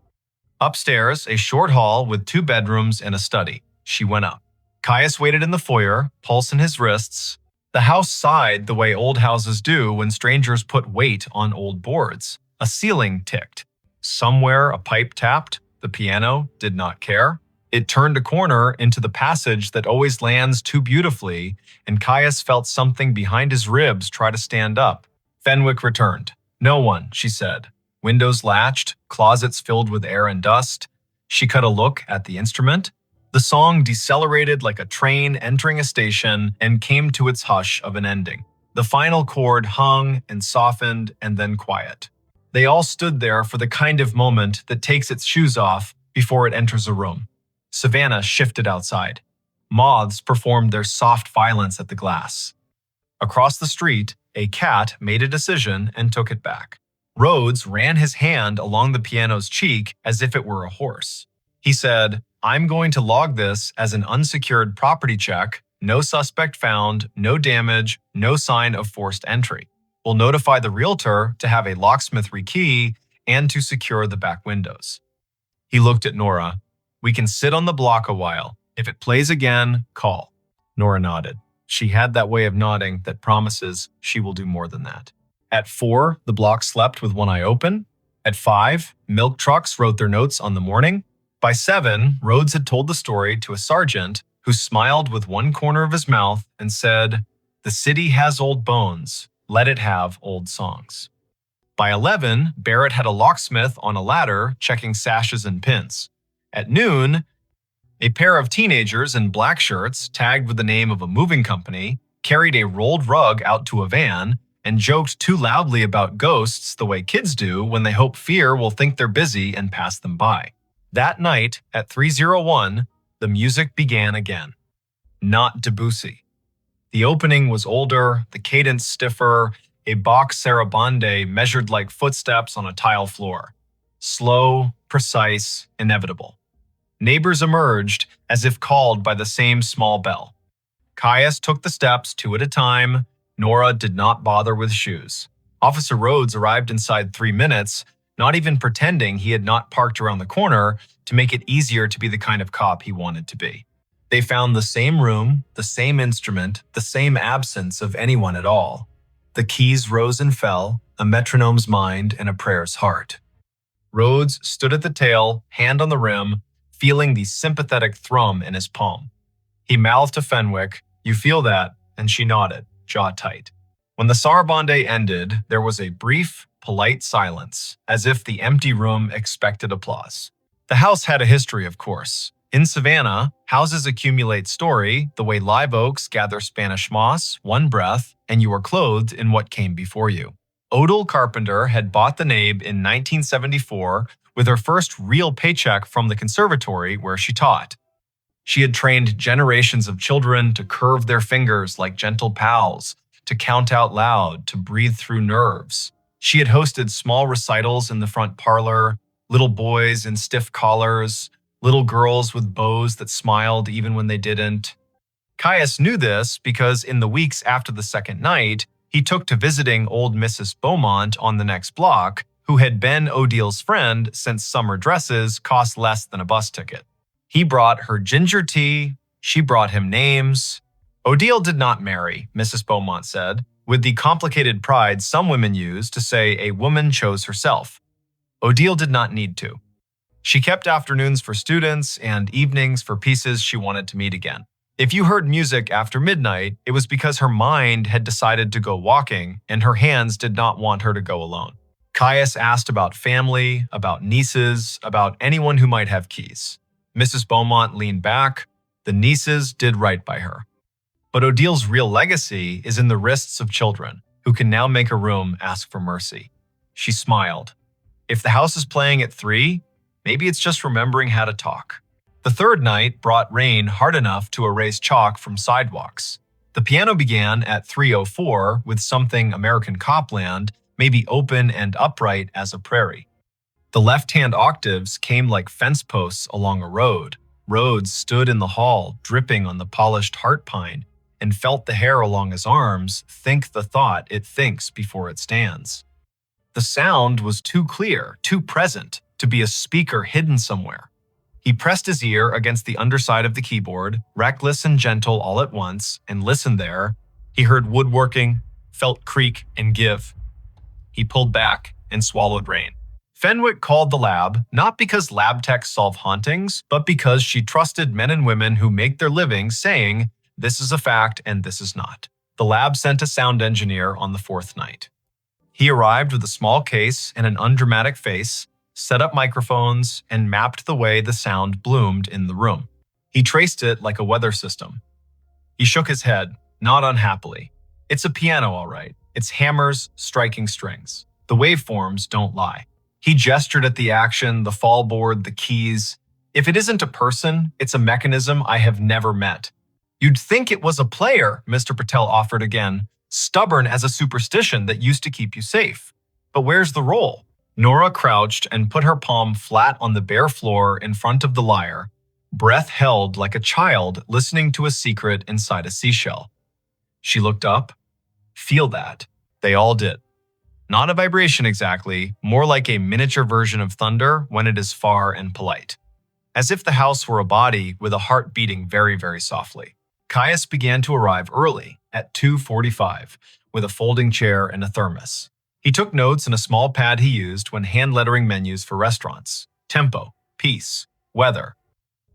Upstairs, a short hall with 2 bedrooms and a study. She went up. Caius waited in the foyer, pulse in his wrists. The house sighed the way old houses do when strangers put weight on old boards. A ceiling ticked. Somewhere a pipe tapped. The piano did not care. It turned a corner into the passage that always lands too beautifully, and Caius felt something behind his ribs try to stand up. Fenwick returned. No one, she said. Windows latched, closets filled with air and dust. She cut a look at the instrument. The song decelerated like a train entering a station and came to its hush of an ending. The final chord hung and softened and then quiet. They all stood there for the kind of moment that takes its shoes off before it enters a room. Savannah shifted outside. Moths performed their soft violence at the glass. Across the street, a cat made a decision and took it back. Rhodes ran his hand along the piano's cheek as if it were a horse. He said, "I'm going to log this as an unsecured property check. No suspect found, no damage, no sign of forced entry. We'll notify the realtor to have a locksmith rekey and to secure the back windows." He looked at Nora. "We can sit on the block a while. If it plays again, call." Nora nodded. She had that way of nodding that promises she will do more than that. At 4, the block slept with one eye open. At 5, milk trucks wrote their notes on the morning. By 7, Rhodes had told the story to a sergeant who smiled with one corner of his mouth and said, "The city has old bones. Let it have old songs." By 11, Barrett had a locksmith on a ladder checking sashes and pins. At noon, a pair of teenagers in black shirts, tagged with the name of a moving company, carried a rolled rug out to a van and joked too loudly about ghosts the way kids do when they hope fear will think they're busy and pass them by. That night, at 3:01, the music began again. Not Debussy. The opening was older, the cadence stiffer, a Bach sarabande measured like footsteps on a tile floor. Slow, precise, inevitable. Neighbors emerged as if called by the same small bell. Caius took the steps 2 at a time. Nora did not bother with shoes. Officer Rhodes arrived inside 3 minutes, not even pretending he had not parked around the corner to make it easier to be the kind of cop he wanted to be. They found the same room, the same instrument, the same absence of anyone at all. The keys rose and fell, a metronome's mind and a prayer's heart. Rhodes stood at the tail, hand on the rim, feeling the sympathetic thrum in his palm. He mouthed to Fenwick, "You feel that?" and she nodded, jaw tight. When the sarabande ended, there was a brief, polite silence, as if the empty room expected applause. The house had a history, of course. In Savannah, houses accumulate story the way live oaks gather Spanish moss, one breath, and you are clothed in what came before you. Odile Carpenter had bought the Nabe in 1974 with her first real paycheck from the conservatory where she taught. She had trained generations of children to curve their fingers like gentle pals, to count out loud, to breathe through nerves. She had hosted small recitals in the front parlor, little boys in stiff collars, little girls with bows that smiled even when they didn't. Caius knew this because in the weeks after the second night, he took to visiting old Mrs. Beaumont on the next block, who had been Odile's friend since summer dresses cost less than a bus ticket. He brought her ginger tea, she brought him names. Odile did not marry, Mrs. Beaumont said, with the complicated pride some women use to say a woman chose herself. Odile did not need to. She kept afternoons for students and evenings for pieces she wanted to meet again. If you heard music after midnight, it was because her mind had decided to go walking and her hands did not want her to go alone. Caius asked about family, about nieces, about anyone who might have keys. Mrs. Beaumont leaned back. The nieces did right by her. But Odile's real legacy is in the wrists of children, who can now make a room ask for mercy. She smiled. If the house is playing at 3, maybe it's just remembering how to talk. The third night brought rain hard enough to erase chalk from sidewalks. The piano began at 3:04 with something American Copland, maybe open and upright as a prairie. The left-hand octaves came like fence posts along a road. Rhodes stood in the hall, dripping on the polished heart pine, and felt the hair along his arms think the thought it thinks before it stands. The sound was too clear, too present, to be a speaker hidden somewhere. He pressed his ear against the underside of the keyboard, reckless and gentle all at once, and listened there. He heard woodworking, felt creak and give. He pulled back and swallowed rain. Fenwick called the lab, not because lab techs solve hauntings, but because she trusted men and women who make their living saying, "This is a fact and this is not." The lab sent a sound engineer on the 4th night. He arrived with a small case and an undramatic face, set up microphones, and mapped the way the sound bloomed in the room. He traced it like a weather system. He shook his head, not unhappily. It's a piano, all right. It's hammers striking strings. The waveforms don't lie. He gestured at the action, the fallboard, the keys. If it isn't a person, it's a mechanism I have never met. You'd think it was a player, Mr. Patel offered again, stubborn as a superstition that used to keep you safe. But where's the roll? Nora crouched and put her palm flat on the bare floor in front of the lyre, breath held like a child listening to a secret inside a seashell. She looked up. Feel that. They all did. Not a vibration exactly, more like a miniature version of thunder when it is far and polite. As if the house were a body with a heart beating very, very softly. Caius began to arrive early, at 2:45, with a folding chair and a thermos. He took notes in a small pad he used when hand-lettering menus for restaurants. Tempo, piece, weather,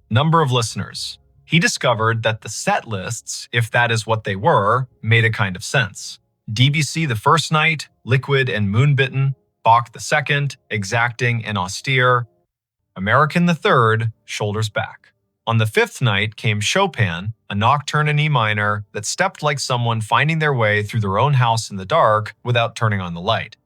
number of listeners. He discovered that the set lists, if that is what they were, made a kind of sense. DBC the first night, liquid and moonbitten, Bach the second, exacting and austere, American the third, shoulders back. On the fifth night came Chopin, a nocturne in E minor that stepped like someone finding their way through their own house in the dark without turning on the light.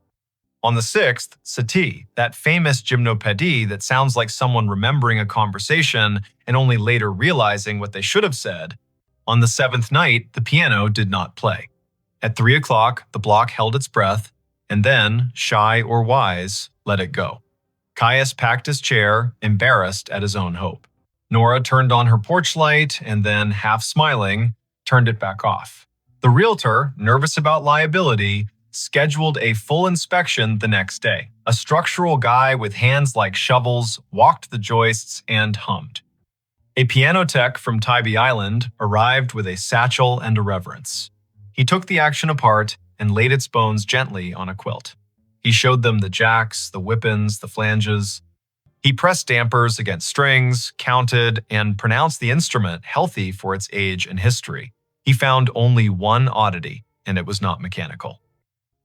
On the sixth, Satie, that famous gymnopédie that sounds like someone remembering a conversation and only later realizing what they should have said. On the seventh night, the piano did not play. At 3 o'clock, the block held its breath, and then, shy or wise, let it go. Caius packed his chair, embarrassed at his own hope. Nora turned on her porch light and then, half smiling, turned it back off. The realtor, nervous about liability, scheduled a full inspection the next day. A structural guy with hands like shovels walked the joists and hummed. A piano tech from Tybee Island arrived with a satchel and a reverence. He took the action apart and laid its bones gently on a quilt. He showed them the jacks, the whippins, the flanges. He pressed dampers against strings, counted, and pronounced the instrument healthy for its age and history. He found only one oddity, and it was not mechanical.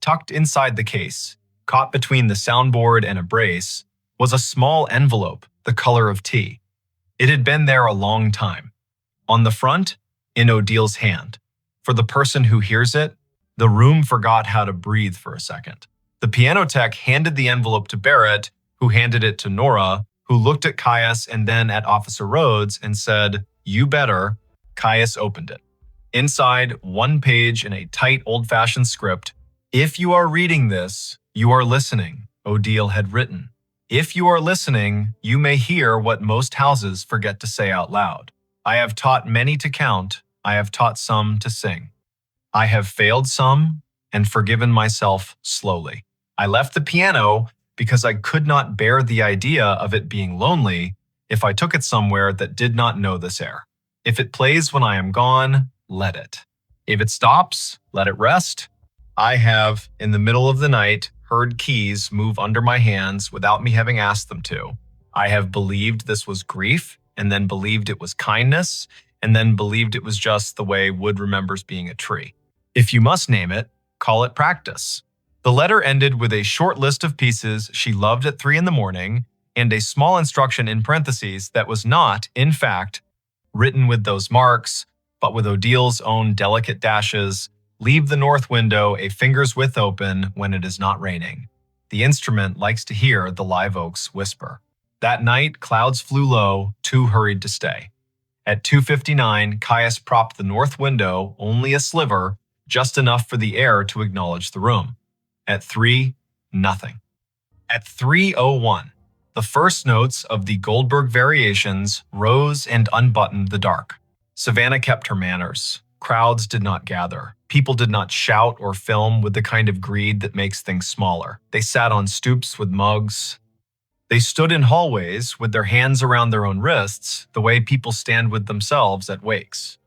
Tucked inside the case, caught between the soundboard and a brace, was a small envelope the color of tea. It had been there a long time. On the front, in Odil's hand. For the person who hears it, the room forgot how to breathe for a second. The piano tech handed the envelope to Barrett, who handed it to Nora, who looked at Caius and then at Officer Rhodes and said, "You better." Caius opened it. Inside, one page in a tight old-fashioned script. "If you are reading this, you are listening," Odile had written. "If you are listening, you may hear what most houses forget to say out loud. I have taught many to count. I have taught some to sing. I have failed some and forgiven myself slowly. I left the piano because I could not bear the idea of it being lonely if I took it somewhere that did not know this air. If it plays when I am gone, let it. If it stops, let it rest. I have, in the middle of the night, heard keys move under my hands without me having asked them to. I have believed this was grief, and then believed it was kindness, and then believed it was just the way wood remembers being a tree. If you must name it, call it practice." The letter ended with a short list of pieces she loved at 3 in the morning and a small instruction in parentheses that was not, in fact, written with those marks, but with Odile's own delicate dashes. "Leave the north window a finger's width open when it is not raining. The instrument likes to hear the live oaks whisper." That night, clouds flew low, too hurried to stay. At 2:59, Caius propped the north window, only a sliver, just enough for the air to acknowledge the room. At 3, nothing. At 3:01, the first notes of the Goldberg variations rose and unbuttoned the dark. Savannah kept her manners. Crowds did not gather. People did not shout or film with the kind of greed that makes things smaller. They sat on stoops with mugs. They stood in hallways with their hands around their own wrists, the way people stand with themselves at wakes.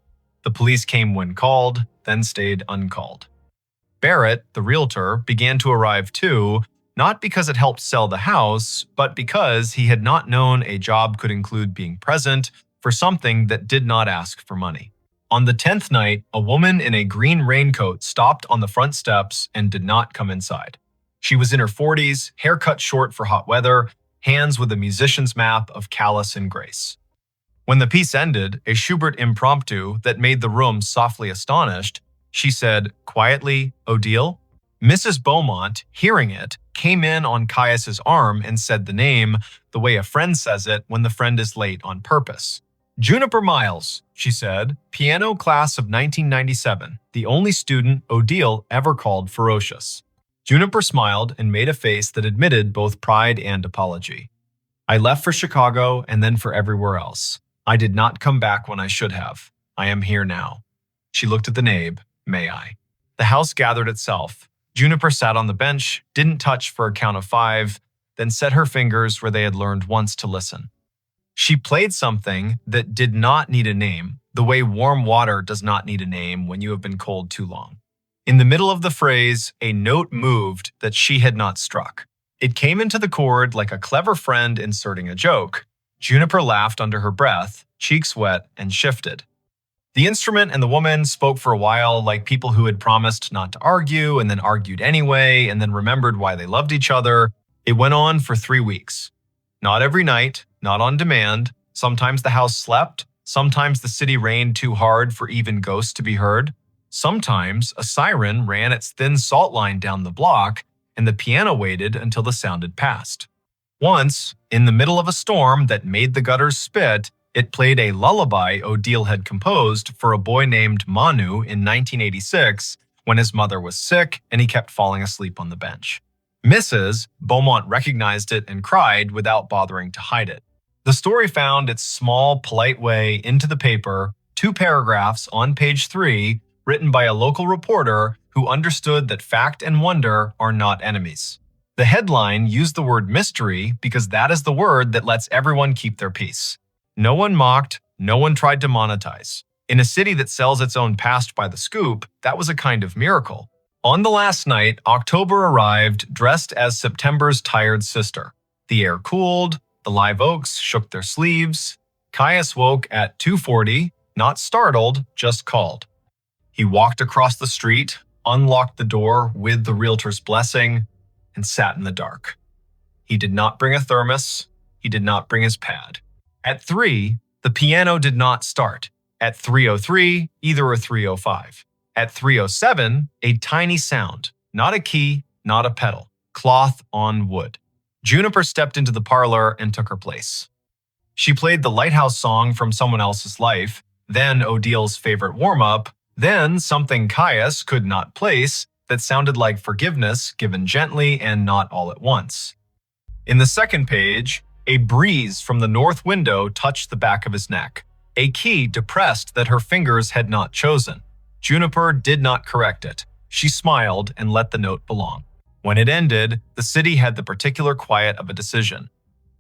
The police came when called, then stayed uncalled. Barrett, the realtor, began to arrive too, not because it helped sell the house, but because he had not known a job could include being present for something that did not ask for money. On the 10th night, a woman in a green raincoat stopped on the front steps and did not come inside. She was in her 40s, hair cut short for hot weather, hands with a musician's map of callous and grace. When the piece ended, a Schubert impromptu that made the room softly astonished, she said, quietly, "Odile?" Mrs. Beaumont, hearing it, came in on Caius's arm and said the name the way a friend says it when the friend is late on purpose. "Juniper Miles," she said, "piano class of 1997, the only student Odile ever called ferocious." Juniper smiled and made a face that admitted both pride and apology. "I left for Chicago and then for everywhere else. I did not come back when I should have. I am here now." She looked at the nave. "May I?" The house gathered itself. Juniper sat on the bench, didn't touch for a count of 5, then set her fingers where they had learned once to listen. She played something that did not need a name, the way warm water does not need a name when you have been cold too long. In the middle of the phrase, a note moved that she had not struck. It came into the chord like a clever friend inserting a joke. Juniper laughed under her breath, cheeks wet, and shifted. The instrument and the woman spoke for a while like people who had promised not to argue and then argued anyway and then remembered why they loved each other. It went on for 3 weeks. Not every night, not on demand. Sometimes the house slept. Sometimes the city rained too hard for even ghosts to be heard. Sometimes a siren ran its thin salt line down the block and the piano waited until the sound had passed. Once, in the middle of a storm that made the gutters spit, it played a lullaby Odile had composed for a boy named Manu in 1986 when his mother was sick and he kept falling asleep on the bench. Mrs. Beaumont recognized it and cried without bothering to hide it. The story found its small, polite way into the paper, 2 paragraphs on page 3, written by a local reporter who understood that fact and wonder are not enemies. The headline used the word mystery because that is the word that lets everyone keep their peace. No one mocked, no one tried to monetize. In a city that sells its own past by the scoop, that was a kind of miracle. On the last night, October arrived dressed as September's tired sister. The air cooled, the live oaks shook their sleeves. Caius woke at 2:40, not startled, just called. He walked across the street, unlocked the door with the realtor's blessing, and sat in the dark. He did not bring a thermos. He did not bring his pad. At 3, the piano did not start. At 3:03, either a 3:05. At 3:07, a tiny sound, not a key, not a pedal, cloth on wood. Juniper stepped into the parlor and took her place. She played the Lighthouse song from someone else's life, then Odile's favorite warm-up, then something Caius could not place that sounded like forgiveness given gently and not all at once. In the second page, a breeze from the north window touched the back of his neck, a key depressed that her fingers had not chosen. Juniper did not correct it. She smiled and let the note belong. When it ended, the city had the particular quiet of a decision.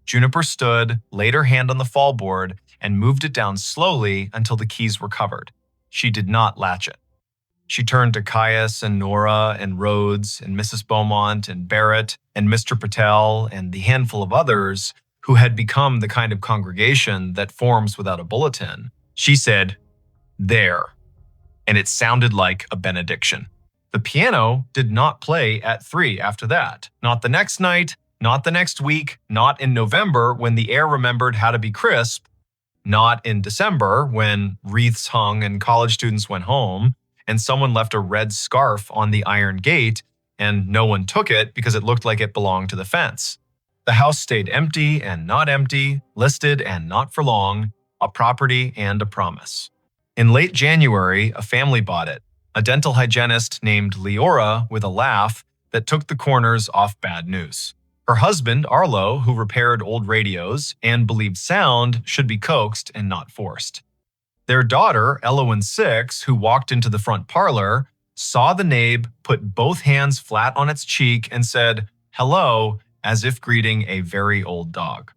Juniper stood, laid her hand on the fallboard, and moved it down slowly until the keys were covered. She did not latch it. She turned to Caius and Nora and Rhodes and Mrs. Beaumont and Barrett and Mr. Patel and the handful of others who had become the kind of congregation that forms without a bulletin. She said, "There." And it sounded like a benediction. The piano did not play at 3 after that. Not the next night, not the next week, not in November when the air remembered how to be crisp, not in December when wreaths hung and college students went home and someone left a red scarf on the iron gate and no one took it because it looked like it belonged to the fence. The house stayed empty and not empty, listed and not for long, a property and a promise. In late January, a family bought it, a dental hygienist named Leora with a laugh that took the corners off bad news. Her husband, Arlo, who repaired old radios and believed sound should be coaxed and not forced. Their daughter, Elowen 6, who walked into the front parlor, saw the nabe, put both hands flat on its cheek, and said, "Hello," as if greeting a very old dog.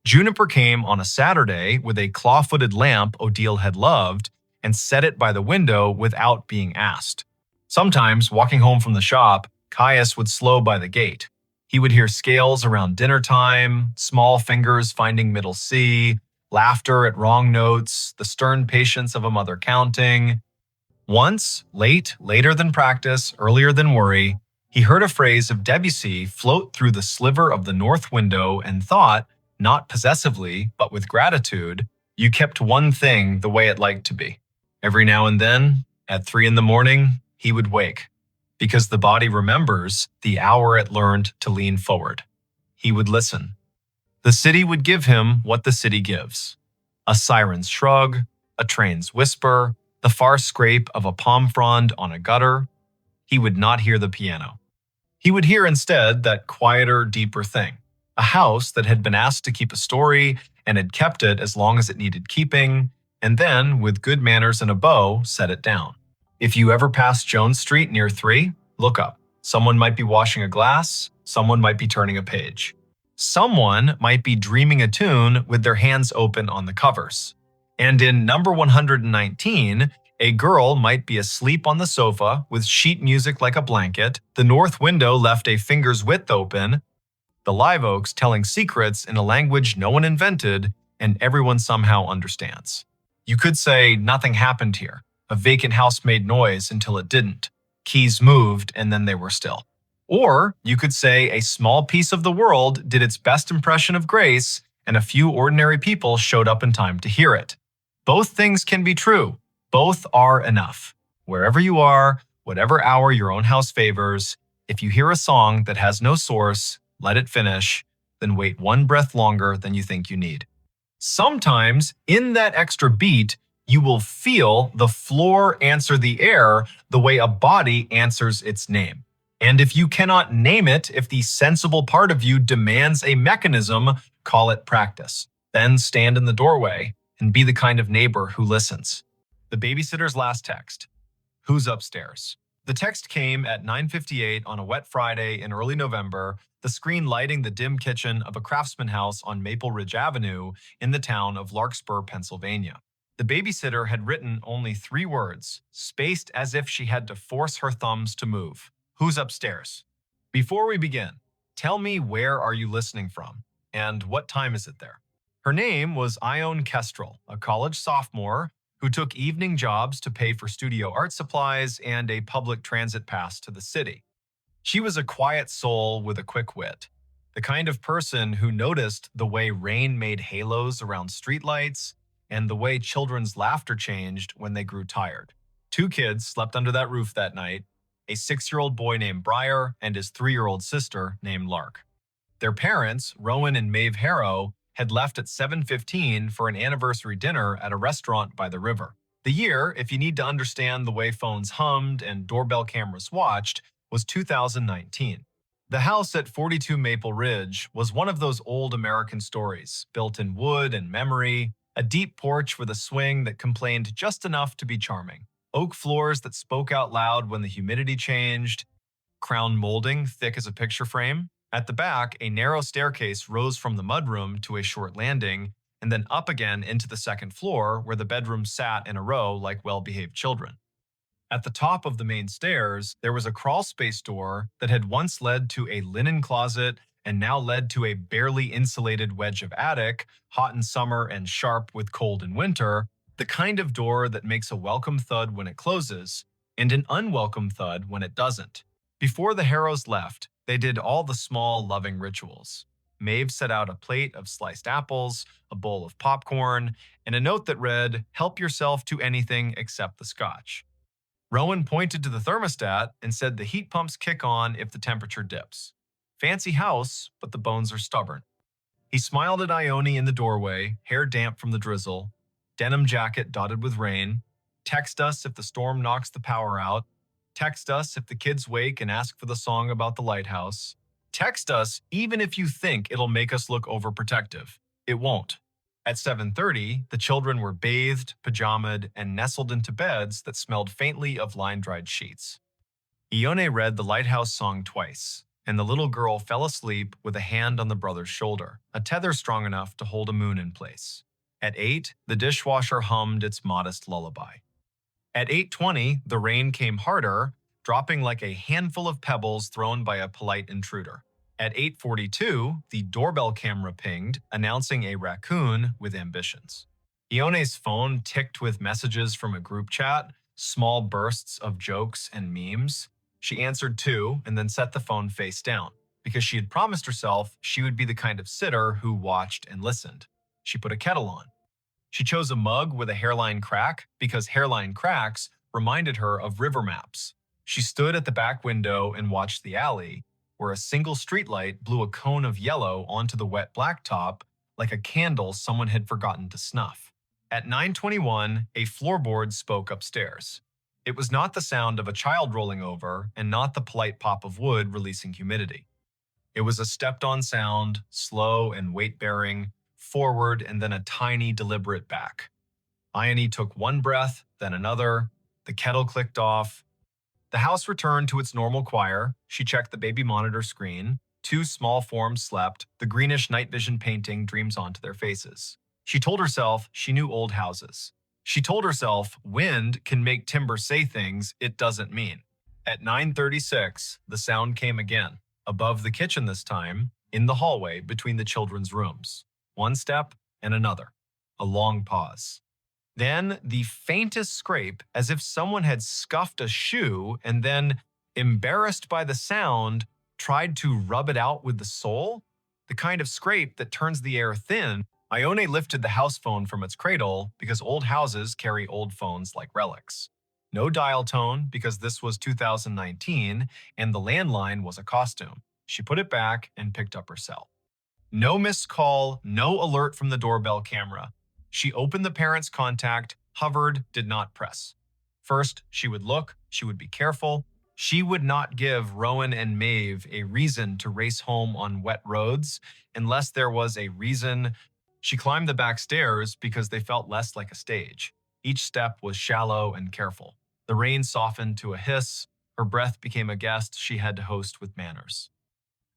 Juniper came on a Saturday with a claw-footed lamp Odile had loved and set it by the window without being asked. Sometimes, walking home from the shop, Caius would slow by the gate. He would hear scales around dinner time, small fingers finding middle C, laughter at wrong notes, the stern patience of a mother counting. Once, later than practice, earlier than worry, He heard a phrase of Debussy float through the sliver of the north window and thought, not possessively, but with gratitude, you kept one thing the way it liked to be. Every now and then, at 3 in the morning, he would wake, because the body remembers the hour it learned to lean forward. He would listen. The city would give him what the city gives: a siren's shrug, a train's whisper, the far scrape of a palm frond on a gutter. He would not hear the piano. He would hear instead that quieter, deeper thing, a house that had been asked to keep a story and had kept it as long as it needed keeping, and then, with good manners and a bow, set it down. If you ever pass Jones Street near 3, look up. Someone might be washing a glass, someone might be turning a page. Someone might be dreaming a tune with their hands open on the covers. And in number 119, a girl might be asleep on the sofa with sheet music like a blanket, the north window left a finger's width open, the live oaks telling secrets in a language no one invented and everyone somehow understands. You could say nothing happened here. A vacant house made noise until it didn't. Keys moved and then they were still. Or you could say a small piece of the world did its best impression of grace and a few ordinary people showed up in time to hear it. Both things can be true. Both are enough. Wherever you are, whatever hour your own house favors, if you hear a song that has no source, let it finish, then wait one breath longer than you think you need. Sometimes, in that extra beat, you will feel the floor answer the air the way a body answers its name. And if you cannot name it, if the sensible part of you demands a mechanism, call it practice. Then stand in the doorway and be the kind of neighbor who listens. The babysitter's last text. Who's upstairs? The text came at 9:58 on a wet Friday in early November, the screen lighting the dim kitchen of a craftsman house on Maple Ridge Avenue in the town of Larkspur, Pennsylvania. The babysitter had written only 3 words, spaced as if she had to force her thumbs to move. Who's upstairs? Before we begin, tell me, where are you listening from? And what time is it there? Her name was Ione Kestrel, a college sophomore who took evening jobs to pay for studio art supplies and a public transit pass to the city. She was a quiet soul with a quick wit, the kind of person who noticed the way rain made halos around streetlights and the way children's laughter changed when they grew tired. 2 kids slept under that roof that night, a 6-year-old boy named Briar and his 3-year-old sister named Lark. Their parents, Rowan and Maeve Harrow, had left at 7:15 for an anniversary dinner at a restaurant by the river. The year, if you need to understand the way phones hummed and doorbell cameras watched, was 2019. The house at 42 Maple Ridge was one of those old American stories, built in wood and memory, a deep porch with a swing that complained just enough to be charming, oak floors that spoke out loud when the humidity changed, crown molding thick as a picture frame. At the back, a narrow staircase rose from the mudroom to a short landing, and then up again into the second floor where the bedrooms sat in a row like well-behaved children. At the top of the main stairs, there was a crawlspace door that had once led to a linen closet and now led to a barely insulated wedge of attic, hot in summer and sharp with cold in winter, the kind of door that makes a welcome thud when it closes and an unwelcome thud when it doesn't. Before the Harrows left, they did all the small, loving rituals. Maeve set out a plate of sliced apples, a bowl of popcorn, and a note that read, "Help yourself to anything except the scotch." Rowan pointed to the thermostat and said the heat pumps kick on if the temperature dips. Fancy house, but the bones are stubborn. He smiled at Ione in the doorway, hair damp from the drizzle, denim jacket dotted with rain. Text us if the storm knocks the power out. Text us if the kids wake and ask for the song about the lighthouse. Text us even if you think it'll make us look overprotective. It won't. At 7:30, the children were bathed, pajamaed, and nestled into beds that smelled faintly of line-dried sheets. Ione read the lighthouse song twice, and the little girl fell asleep with a hand on the brother's shoulder, a tether strong enough to hold a moon in place. At 8, the dishwasher hummed its modest lullaby. At 8:20, the rain came harder, dropping like a handful of pebbles thrown by a polite intruder. At 8:42, the doorbell camera pinged, announcing a raccoon with ambitions. Ione's phone ticked with messages from a group chat, small bursts of jokes and memes. She answered 2 and then set the phone face down, because she had promised herself she would be the kind of sitter who watched and listened. She put a kettle on. She chose a mug with a hairline crack because hairline cracks reminded her of river maps. She stood at the back window and watched the alley, where a single streetlight blew a cone of yellow onto the wet blacktop like a candle someone had forgotten to snuff. At 9:21, a floorboard spoke upstairs. It was not the sound of a child rolling over and not the polite pop of wood releasing humidity. It was a stepped-on sound, slow and weight-bearing, forward and then a tiny, deliberate back. Ione took one breath, then another. The kettle clicked off. The house returned to its normal choir. She checked the baby monitor screen. 2 small forms slept. The greenish night vision painting dreams onto their faces. She told herself she knew old houses. She told herself wind can make timber say things it doesn't mean. At 9:36, the sound came again. Above the kitchen this time, in the hallway between the children's rooms. One step and another. A long pause. Then the faintest scrape, as if someone had scuffed a shoe and then, embarrassed by the sound, tried to rub it out with the sole. The kind of scrape that turns the air thin. Ione lifted the house phone from its cradle because old houses carry old phones like relics. No dial tone because this was 2019 and the landline was a costume. She put it back and picked up her cell. No missed call, no alert from the doorbell camera. She opened the parent's contact, hovered, did not press. First, she would look, she would be careful. She would not give Rowan and Maeve a reason to race home on wet roads unless there was a reason. She climbed the back stairs because they felt less like a stage. Each step was shallow and careful. The rain softened to a hiss. Her breath became a guest she had to host with manners.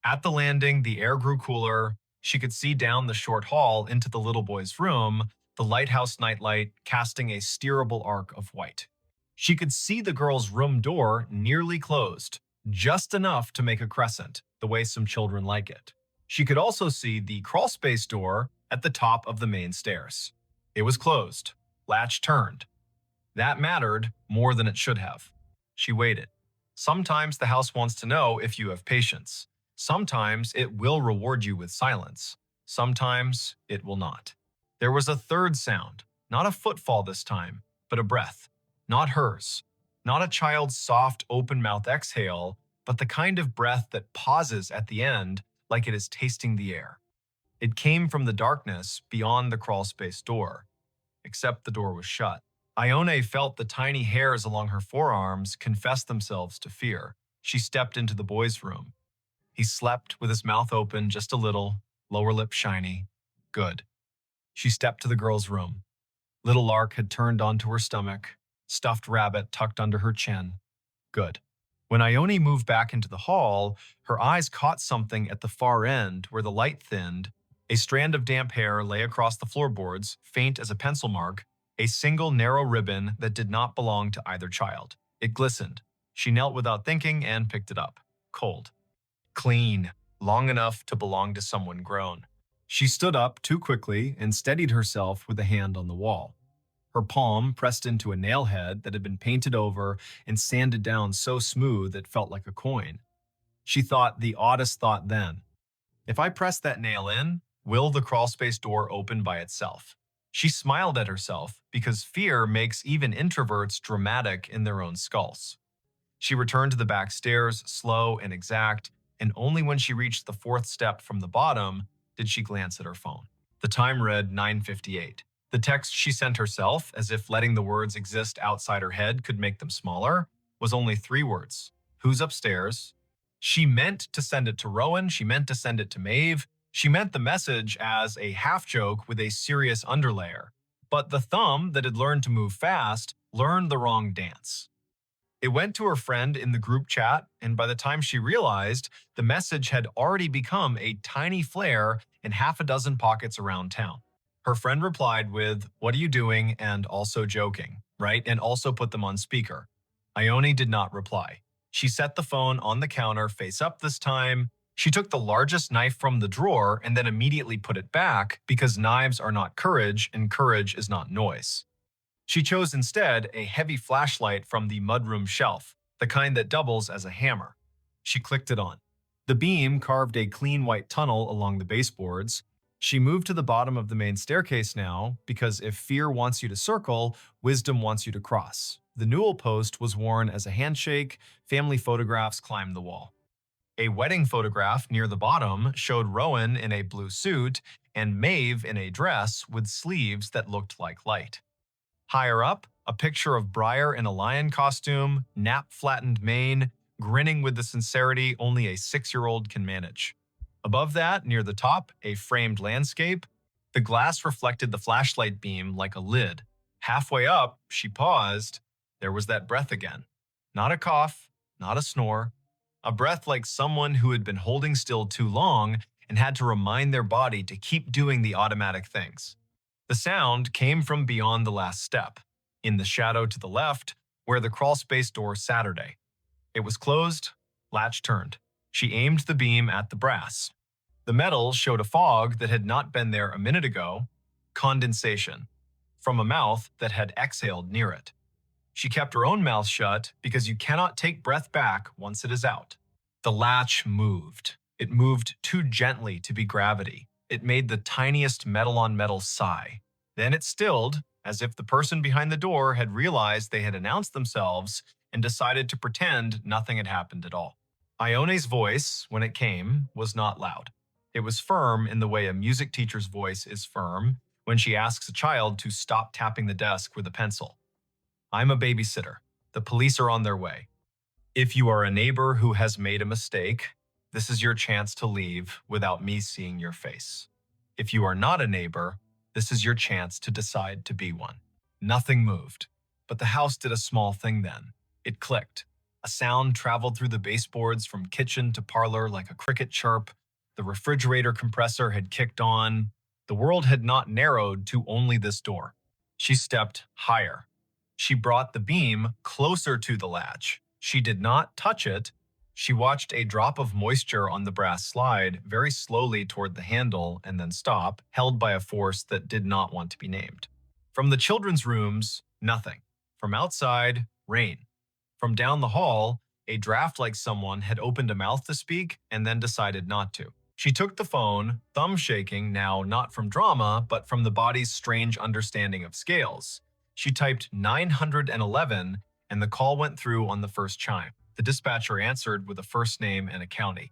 At the landing, the air grew cooler. She could see down the short hall into the little boy's room, the lighthouse nightlight casting a steerable arc of white. She could see the girl's room door nearly closed, just enough to make a crescent, the way some children like it. She could also see the crawlspace door at the top of the main stairs. It was closed, latch turned. That mattered more than it should have. She waited. Sometimes the house wants to know if you have patience. Sometimes it will reward you with silence. Sometimes it will not. There was a third sound, not a footfall this time, but a breath. Not hers. Not a child's soft, open-mouth exhale, but the kind of breath that pauses at the end like it is tasting the air. It came from the darkness beyond the crawlspace door, except the door was shut. Ione felt the tiny hairs along her forearms confess themselves to fear. She stepped into the boy's room. He slept with his mouth open just a little, lower lip shiny. Good. She stepped to the girl's room. Little Lark had turned onto her stomach, stuffed rabbit tucked under her chin. Good. When Ione moved back into the hall, her eyes caught something at the far end where the light thinned. A strand of damp hair lay across the floorboards, faint as a pencil mark, a single narrow ribbon that did not belong to either child. It glistened. She knelt without thinking and picked it up. Cold. Clean. Long enough to belong to someone grown. She stood up too quickly and steadied herself with a hand on the wall. Her palm pressed into a nail head that had been painted over and sanded down so smooth it felt like a coin. She thought the oddest thought then. If I press that nail in, will the crawlspace door open by itself? She smiled at herself because fear makes even introverts dramatic in their own skulls. She returned to the back stairs, slow and exact, and only when she reached the 4th step from the bottom did she glance at her phone. The time read 9:58. The text she sent herself, as if letting the words exist outside her head could make them smaller, was only 3 words. Who's upstairs? She meant to send it to Rowan. She meant to send it to Maeve. She meant the message as a half-joke with a serious underlayer. But the thumb that had learned to move fast learned the wrong dance. It went to her friend in the group chat, and by the time she realized, the message had already become a tiny flare in half a dozen pockets around town. Her friend replied with, "What are you doing?" and also joking, right? And also put them on speaker. Ione did not reply. She set the phone on the counter face up this time. She took the largest knife from the drawer and then immediately put it back because knives are not courage and courage is not noise. She chose instead a heavy flashlight from the mudroom shelf, the kind that doubles as a hammer. She clicked it on. The beam carved a clean white tunnel along the baseboards. She moved to the bottom of the main staircase now, because if fear wants you to circle, wisdom wants you to cross. The newel post was worn as a handshake. Family photographs climbed the wall. A wedding photograph near the bottom showed Rowan in a blue suit and Maeve in a dress with sleeves that looked like light. Higher up, a picture of Briar in a lion costume, nap-flattened mane, grinning with the sincerity only a 6-year-old can manage. Above that, near the top, a framed landscape. The glass reflected the flashlight beam like a lid. Halfway up, she paused. There was that breath again. Not a cough, not a snore. A breath like someone who had been holding still too long and had to remind their body to keep doing the automatic things. The sound came from beyond the last step, in the shadow to the left, where the crawlspace door Saturday. It was closed, latch turned. She aimed the beam at the brass. The metal showed a fog that had not been there a minute ago, condensation, from a mouth that had exhaled near it. She kept her own mouth shut because you cannot take breath back once it is out. The latch moved. It moved too gently to be gravity. It made the tiniest metal-on-metal sigh. Then it stilled, as if the person behind the door had realized they had announced themselves and decided to pretend nothing had happened at all. Ione's voice, when it came, was not loud. It was firm in the way a music teacher's voice is firm when she asks a child to stop tapping the desk with a pencil. I'm a babysitter. The police are on their way. If you are a neighbor who has made a mistake, this is your chance to leave without me seeing your face. If you are not a neighbor, this is your chance to decide to be one. Nothing moved, but the house did a small thing then. It clicked. A sound traveled through the baseboards from kitchen to parlor like a cricket chirp. The refrigerator compressor had kicked on. The world had not narrowed to only this door. She stepped higher. She brought the beam closer to the latch. She did not touch it. She watched a drop of moisture on the brass slide very slowly toward the handle and then stop, held by a force that did not want to be named. From the children's rooms, nothing. From outside, rain. From down the hall, a draft like someone had opened a mouth to speak and then decided not to. She took the phone, thumb shaking now not from drama, but from the body's strange understanding of scales. She typed 911 and the call went through on the first chime. The dispatcher answered with a first name and a county.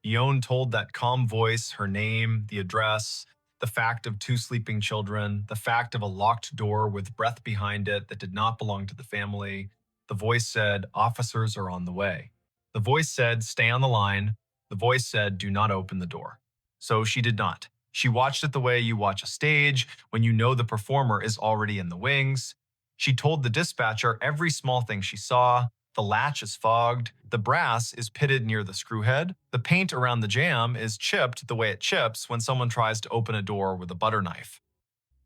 Ione told that calm voice her name, the address, the fact of 2 sleeping children, the fact of a locked door with breath behind it that did not belong to the family. The voice said, officers are on the way. The voice said, stay on the line. The voice said, do not open the door. So she did not. She watched it the way you watch a stage when you know the performer is already in the wings. She told the dispatcher every small thing she saw. The latch is fogged. The brass is pitted near the screw head. The paint around the jamb is chipped the way it chips when someone tries to open a door with a butter knife.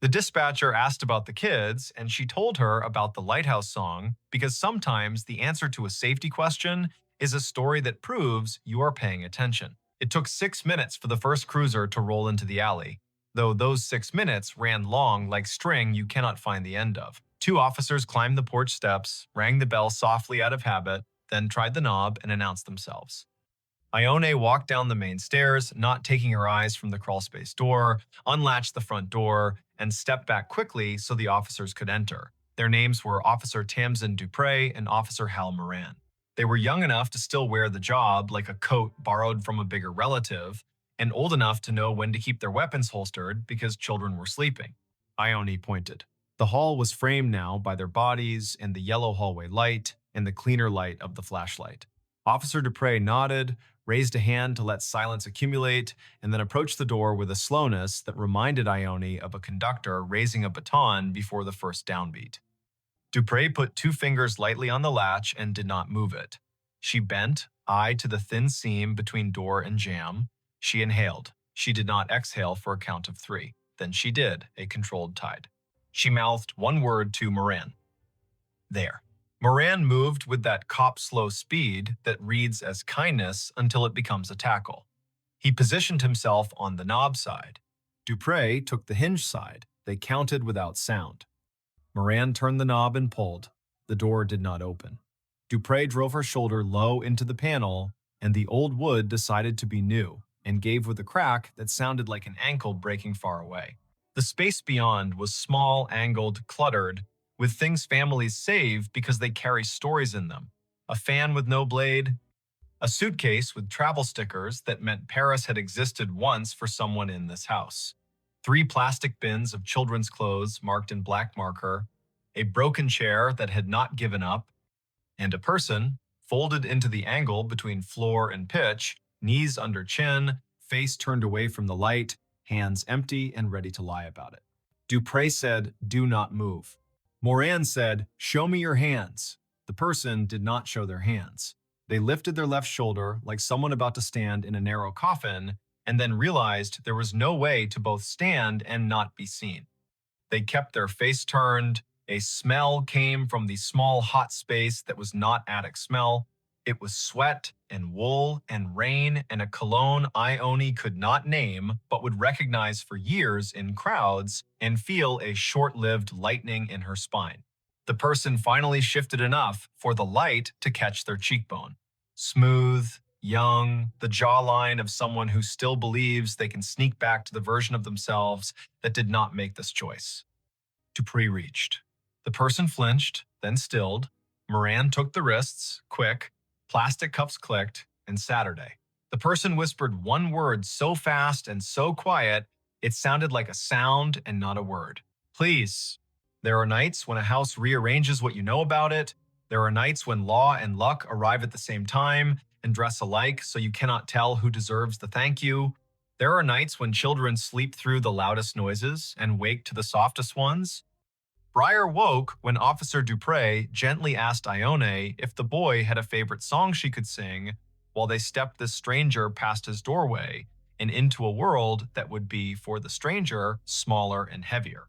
The dispatcher asked about the kids, and she told her about the lighthouse song because sometimes the answer to a safety question is a story that proves you are paying attention. It took 6 minutes for the first cruiser to roll into the alley, though those 6 minutes ran long like string you cannot find the end of. 2 officers climbed the porch steps, rang the bell softly out of habit, then tried the knob and announced themselves. Ione walked down the main stairs, not taking her eyes from the crawlspace door, unlatched the front door, and stepped back quickly so the officers could enter. Their names were Officer Tamsin Dupre and Officer Hal Moran. They were young enough to still wear the job like a coat borrowed from a bigger relative, and old enough to know when to keep their weapons holstered because children were sleeping. Ione pointed. The hall was framed now by their bodies and the yellow hallway light and the cleaner light of the flashlight. Officer Dupre nodded, raised a hand to let silence accumulate, and then approached the door with a slowness that reminded Ione of a conductor raising a baton before the first downbeat. Dupre put 2 fingers lightly on the latch and did not move it. She bent, eye to the thin seam between door and jamb. She inhaled. She did not exhale for a count of 3. Then she did, a controlled tide. She mouthed one word to Moran. There. Moran moved with that cop-slow speed that reads as kindness until it becomes a tackle. He positioned himself on the knob side. Dupre took the hinge side. They counted without sound. Moran turned the knob and pulled. The door did not open. Dupre drove her shoulder low into the panel, and the old wood decided to be new and gave with a crack that sounded like an ankle breaking far away. The space beyond was small, angled, cluttered, with things families save because they carry stories in them. A fan with no blade, a suitcase with travel stickers that meant Paris had existed once for someone in this house. 3 plastic bins of children's clothes marked in black marker, a broken chair that had not given up, and a person, folded into the angle between floor and pitch, knees under chin, face turned away from the light, hands empty and ready to lie about it. Dupre said, "Do not move." Moran said, "Show me your hands." The person did not show their hands. They lifted their left shoulder like someone about to stand in a narrow coffin, and then realized there was no way to both stand and not be seen. They kept their face turned. A smell came from the small hot space that was not attic smell. It was sweat and wool and rain and a cologne Ione could not name but would recognize for years in crowds and feel a short-lived lightning in her spine. The person finally shifted enough for the light to catch their cheekbone. Smooth, young, the jawline of someone who still believes they can sneak back to the version of themselves that did not make this choice. Dupree reached. The person flinched, then stilled. Moran took the wrists, quick. Plastic cuffs clicked, and Saturday. The person whispered one word so fast and so quiet, it sounded like a sound and not a word. Please. There are nights when a house rearranges what you know about it. There are nights when law and luck arrive at the same time and dress alike so you cannot tell who deserves the thank you. There are nights when children sleep through the loudest noises and wake to the softest ones. Briar woke when Officer Dupre gently asked Ione if the boy had a favorite song she could sing while they stepped this stranger past his doorway and into a world that would be, for the stranger, smaller and heavier.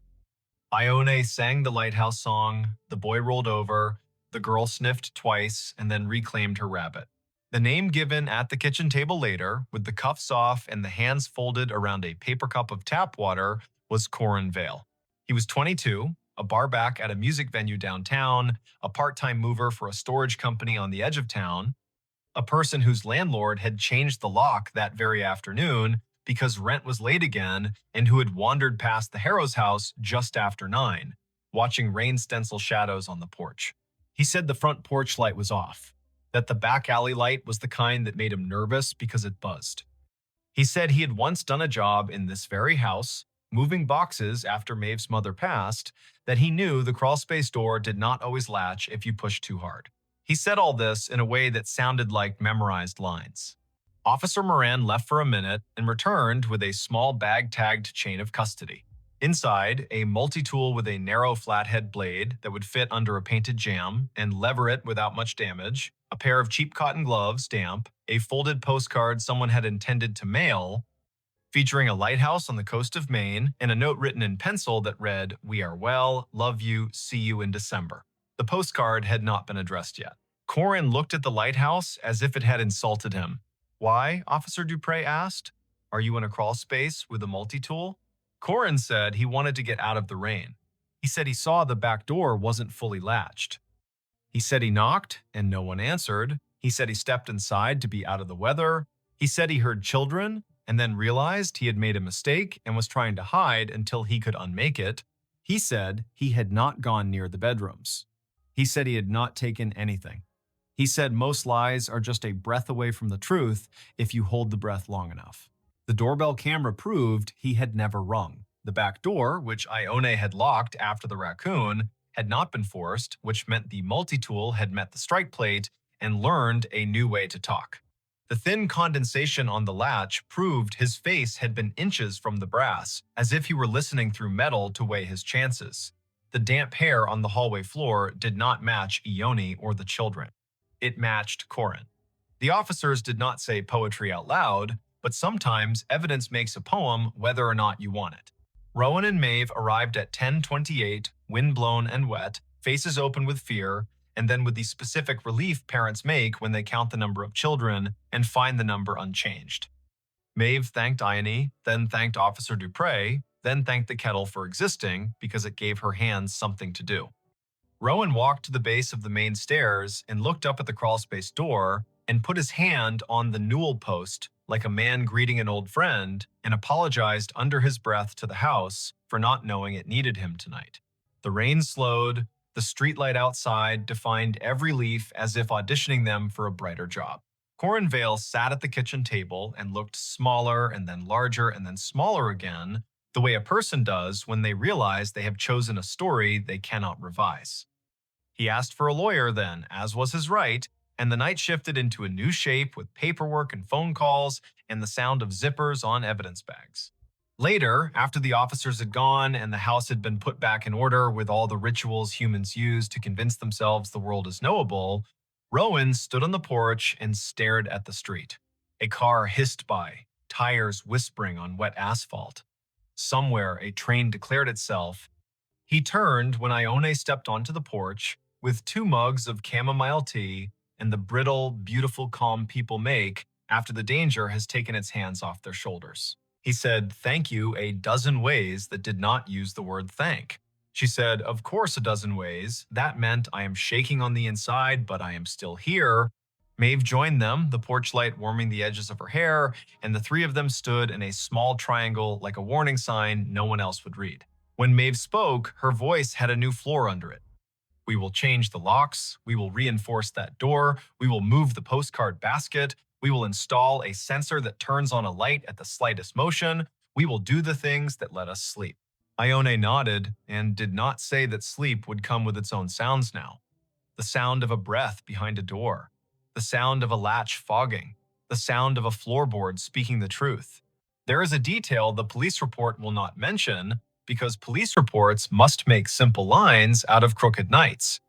Ione sang the lighthouse song, the boy rolled over, the girl sniffed twice and then reclaimed her rabbit. The name given at the kitchen table later, with the cuffs off and the hands folded around a paper cup of tap water, was Corin Vale. He was 22, a barback at a music venue downtown, a part-time mover for a storage company on the edge of town, a person whose landlord had changed the lock that very afternoon because rent was late again, and who had wandered past the Harrow's house just after 9, watching rain stencil shadows on the porch. He said the front porch light was off, that the back alley light was the kind that made him nervous because it buzzed. He said he had once done a job in this very house, moving boxes after Maeve's mother passed, that he knew the crawlspace door did not always latch if you pushed too hard. He said all this in a way that sounded like memorized lines. Officer Moran left for a minute and returned with a small bag-tagged chain of custody. Inside, a multi-tool with a narrow flathead blade that would fit under a painted jam and lever it without much damage, a pair of cheap cotton gloves, damp, a folded postcard someone had intended to mail, featuring a lighthouse on the coast of Maine and a note written in pencil that read, "We are well, love you, see you in December." The postcard had not been addressed yet. Corin looked at the lighthouse as if it had insulted him. "Why?" Officer Dupre asked. "Are you in a crawl space with a multi-tool?" Corin said he wanted to get out of the rain. He said he saw the back door wasn't fully latched. He said he knocked and no one answered. He said he stepped inside to be out of the weather. He said he heard children and then realized he had made a mistake and was trying to hide until he could unmake it. He said he had not gone near the bedrooms. He said he had not taken anything. He said most lies are just a breath away from the truth if you hold the breath long enough. The doorbell camera proved he had never rung. The back door, which Ione had locked after the raccoon, had not been forced, which meant the multi-tool had met the strike plate and learned a new way to talk. The thin condensation on the latch proved his face had been inches from the brass, as if he were listening through metal to weigh his chances. The damp hair on the hallway floor did not match Ione or the children. It matched Corin. The officers did not say poetry out loud, but sometimes evidence makes a poem whether or not you want it. Rowan and Maeve arrived at 10:28, wind-blown and wet, faces open with fear, and then with the specific relief parents make when they count the number of children and find the number unchanged. Maeve thanked Ione, then thanked Officer Dupre, then thanked the kettle for existing because it gave her hands something to do. Rowan walked to the base of the main stairs and looked up at the crawlspace door and put his hand on the newel post like a man greeting an old friend and apologized under his breath to the house for not knowing it needed him tonight. The rain slowed, the streetlight outside defined every leaf as if auditioning them for a brighter job. Corin Vale sat at the kitchen table and looked smaller and then larger and then smaller again, the way a person does when they realize they have chosen a story they cannot revise. He asked for a lawyer then, as was his right, and the night shifted into a new shape with paperwork and phone calls and the sound of zippers on evidence bags. Later, after the officers had gone and the house had been put back in order with all the rituals humans use to convince themselves the world is knowable, Rowan stood on the porch and stared at the street. A car hissed by, tires whispering on wet asphalt. Somewhere, a train declared itself. He turned when Ione stepped onto the porch with 2 mugs of chamomile tea and the brittle, beautiful calm people make after the danger has taken its hands off their shoulders. He said thank you a dozen ways that did not use the word thank. She said, of course, a dozen ways. That meant I am shaking on the inside, but I am still here. Maeve joined them, the porch light warming the edges of her hair, and the 3 of them stood in a small triangle like a warning sign no one else would read. When Maeve spoke, her voice had a new floor under it. We will change the locks. We will reinforce that door. We will move the postcard basket. We will install a sensor that turns on a light at the slightest motion. We will do the things that let us sleep. Ione nodded and did not say that sleep would come with its own sounds now. The sound of a breath behind a door. The sound of a latch fogging. The sound of a floorboard speaking the truth. There is a detail the police report will not mention because police reports must make simple lines out of crooked nights.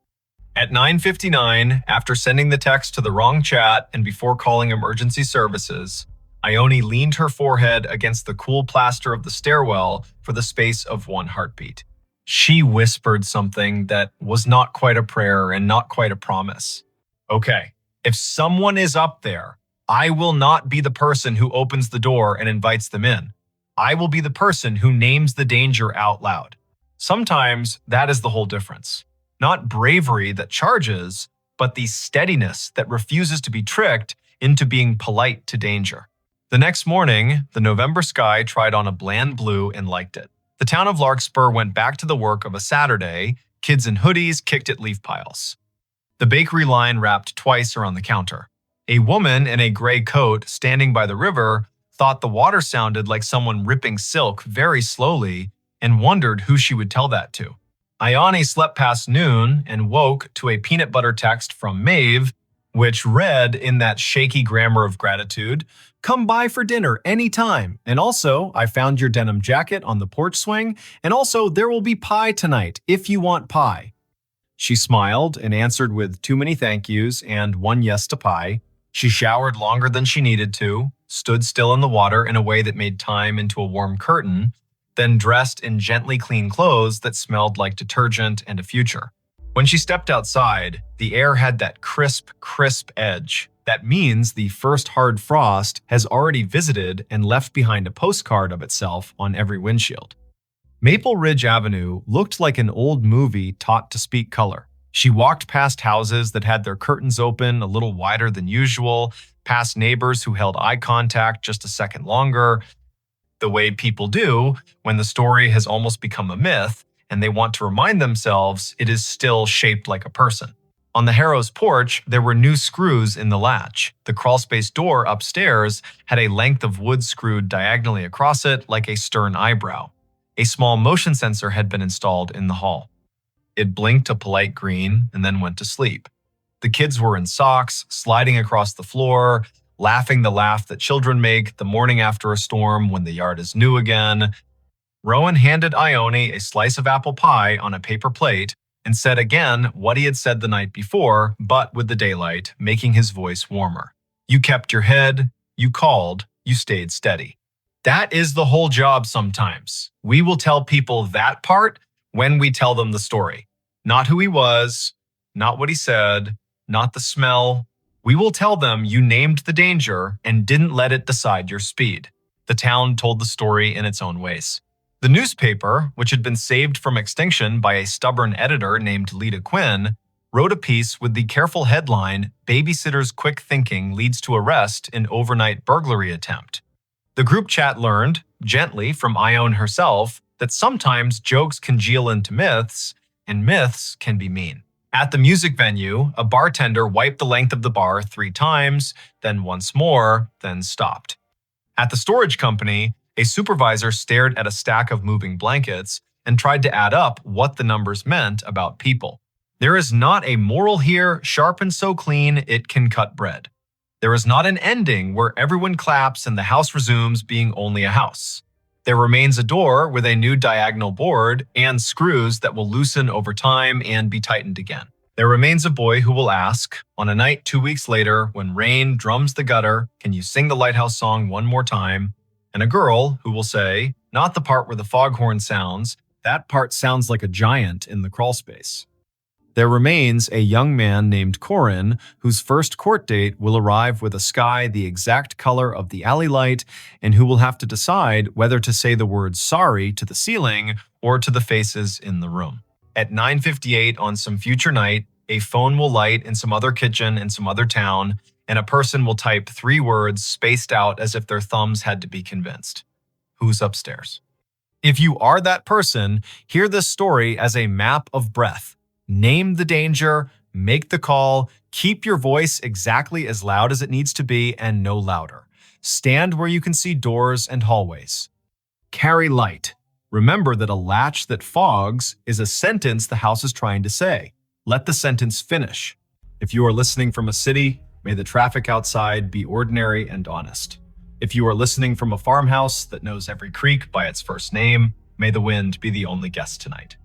At 9:59, after sending the text to the wrong chat and before calling emergency services, Ione leaned her forehead against the cool plaster of the stairwell for the space of 1 heartbeat. She whispered something that was not quite a prayer and not quite a promise. Okay, if someone is up there, I will not be the person who opens the door and invites them in. I will be the person who names the danger out loud. Sometimes that is the whole difference. Not bravery that charges, but the steadiness that refuses to be tricked into being polite to danger. The next morning, the November sky tried on a bland blue and liked it. The town of Larkspur went back to the work of a Saturday. Kids in hoodies kicked at leaf piles. The bakery line wrapped twice around the counter. A woman in a gray coat standing by the river thought the water sounded like someone ripping silk very slowly and wondered who she would tell that to. Ione slept past noon and woke to a peanut butter text from Maeve, which read in that shaky grammar of gratitude, "Come by for dinner anytime. And also, I found your denim jacket on the porch swing. And also, there will be pie tonight if you want pie." She smiled and answered with too many thank yous and 1 yes to pie. She showered longer than she needed to, stood still in the water in a way that made time into a warm curtain, then dressed in gently clean clothes that smelled like detergent and a future. When she stepped outside, the air had that crisp, crisp edge. That means the first hard frost has already visited and left behind a postcard of itself on every windshield. Maple Ridge Avenue looked like an old movie taught to speak color. She walked past houses that had their curtains open a little wider than usual, past neighbors who held eye contact just a second longer, the way people do when the story has almost become a myth and they want to remind themselves it is still shaped like a person. On the Harrow's porch, there were new screws in the latch. The crawlspace door upstairs had a length of wood screwed diagonally across it like a stern eyebrow. A small motion sensor had been installed in the hall. It blinked a polite green and then went to sleep. The kids were in socks, sliding across the floor, laughing the laugh that children make the morning after a storm when the yard is new again. Rowan handed Ione a slice of apple pie on a paper plate and said again what he had said the night before, but with the daylight, making his voice warmer. You kept your head, you called, you stayed steady. That is the whole job sometimes. We will tell people that part when we tell them the story. Not who he was, not what he said, not the smell. We will tell them you named the danger and didn't let it decide your speed. The town told the story in its own ways. The newspaper, which had been saved from extinction by a stubborn editor named Lita Quinn, wrote a piece with the careful headline, "Babysitter's Quick Thinking Leads to Arrest in Overnight Burglary Attempt." The group chat learned, gently from Ione herself, that sometimes jokes congeal into myths, and myths can be mean. At the music venue, a bartender wiped the length of the bar 3 times, then once more, then stopped. At the storage company, a supervisor stared at a stack of moving blankets and tried to add up what the numbers meant about people. There is not a moral here, sharp and so clean it can cut bread. There is not an ending where everyone claps and the house resumes being only a house. There remains a door with a new diagonal board and screws that will loosen over time and be tightened again. There remains a boy who will ask, on a night 2 weeks later when rain drums the gutter, "Can you sing the lighthouse song one more time?" And a girl who will say, not the part where the foghorn sounds, that part sounds like a giant in the crawl space. There remains a young man named Corin, whose first court date will arrive with a sky the exact color of the alley light, and who will have to decide whether to say the word sorry to the ceiling or to the faces in the room. At 9:58 on some future night, a phone will light in some other kitchen in some other town, and a person will type 3 words spaced out as if their thumbs had to be convinced. Who's upstairs? If you are that person, hear this story as a map of breath. Name the danger, make the call, keep your voice exactly as loud as it needs to be and no louder. Stand where you can see doors and hallways. Carry light. Remember that a latch that fogs is a sentence the house is trying to say. Let the sentence finish. If you are listening from a city, may the traffic outside be ordinary and honest. If you are listening from a farmhouse that knows every creek by its first name, may the wind be the only guest tonight.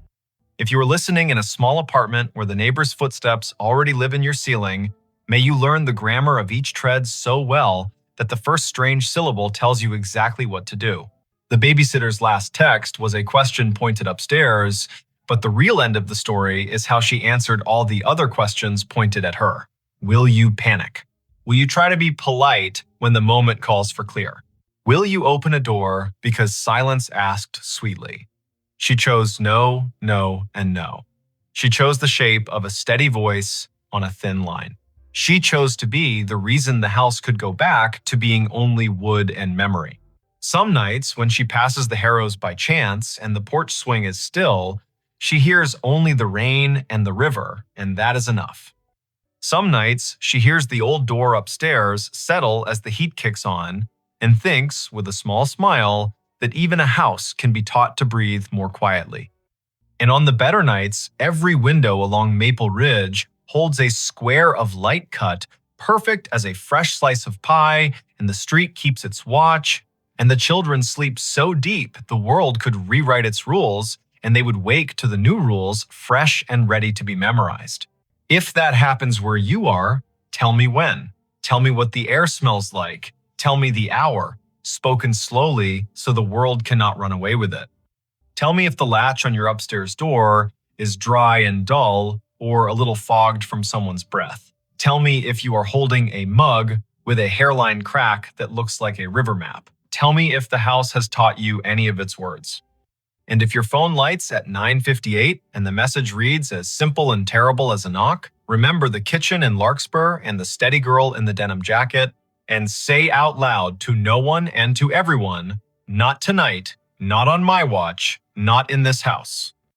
If you are listening in a small apartment where the neighbor's footsteps already live in your ceiling, may you learn the grammar of each tread so well that the first strange syllable tells you exactly what to do. The babysitter's last text was a question pointed upstairs, but the real end of the story is how she answered all the other questions pointed at her. Will you panic? Will you try to be polite when the moment calls for clear? Will you open a door because silence asked sweetly? She chose no, no, and no. She chose the shape of a steady voice on a thin line. She chose to be the reason the house could go back to being only wood and memory. Some nights, when she passes the Harrows by chance and the porch swing is still, she hears only the rain and the river, and that is enough. Some nights, she hears the old door upstairs settle as the heat kicks on and thinks, with a small smile, that even a house can be taught to breathe more quietly. And on the better nights, every window along Maple Ridge holds a square of light cut, perfect as a fresh slice of pie, and the street keeps its watch, and the children sleep so deep the world could rewrite its rules, and they would wake to the new rules fresh and ready to be memorized. If that happens where you are, tell me when. Tell me what the air smells like. Tell me the hour, spoken slowly so the world cannot run away with it. Tell me if the latch on your upstairs door is dry and dull or a little fogged from someone's breath. Tell me if you are holding a mug with a hairline crack that looks like a river map. Tell me if the house has taught you any of its words. And if your phone lights at 9:58 and the message reads as simple and terrible as a knock, remember the kitchen in Larkspur and the steady girl in the denim jacket, and say out loud to no one and to everyone, not tonight, not on my watch, not in this house.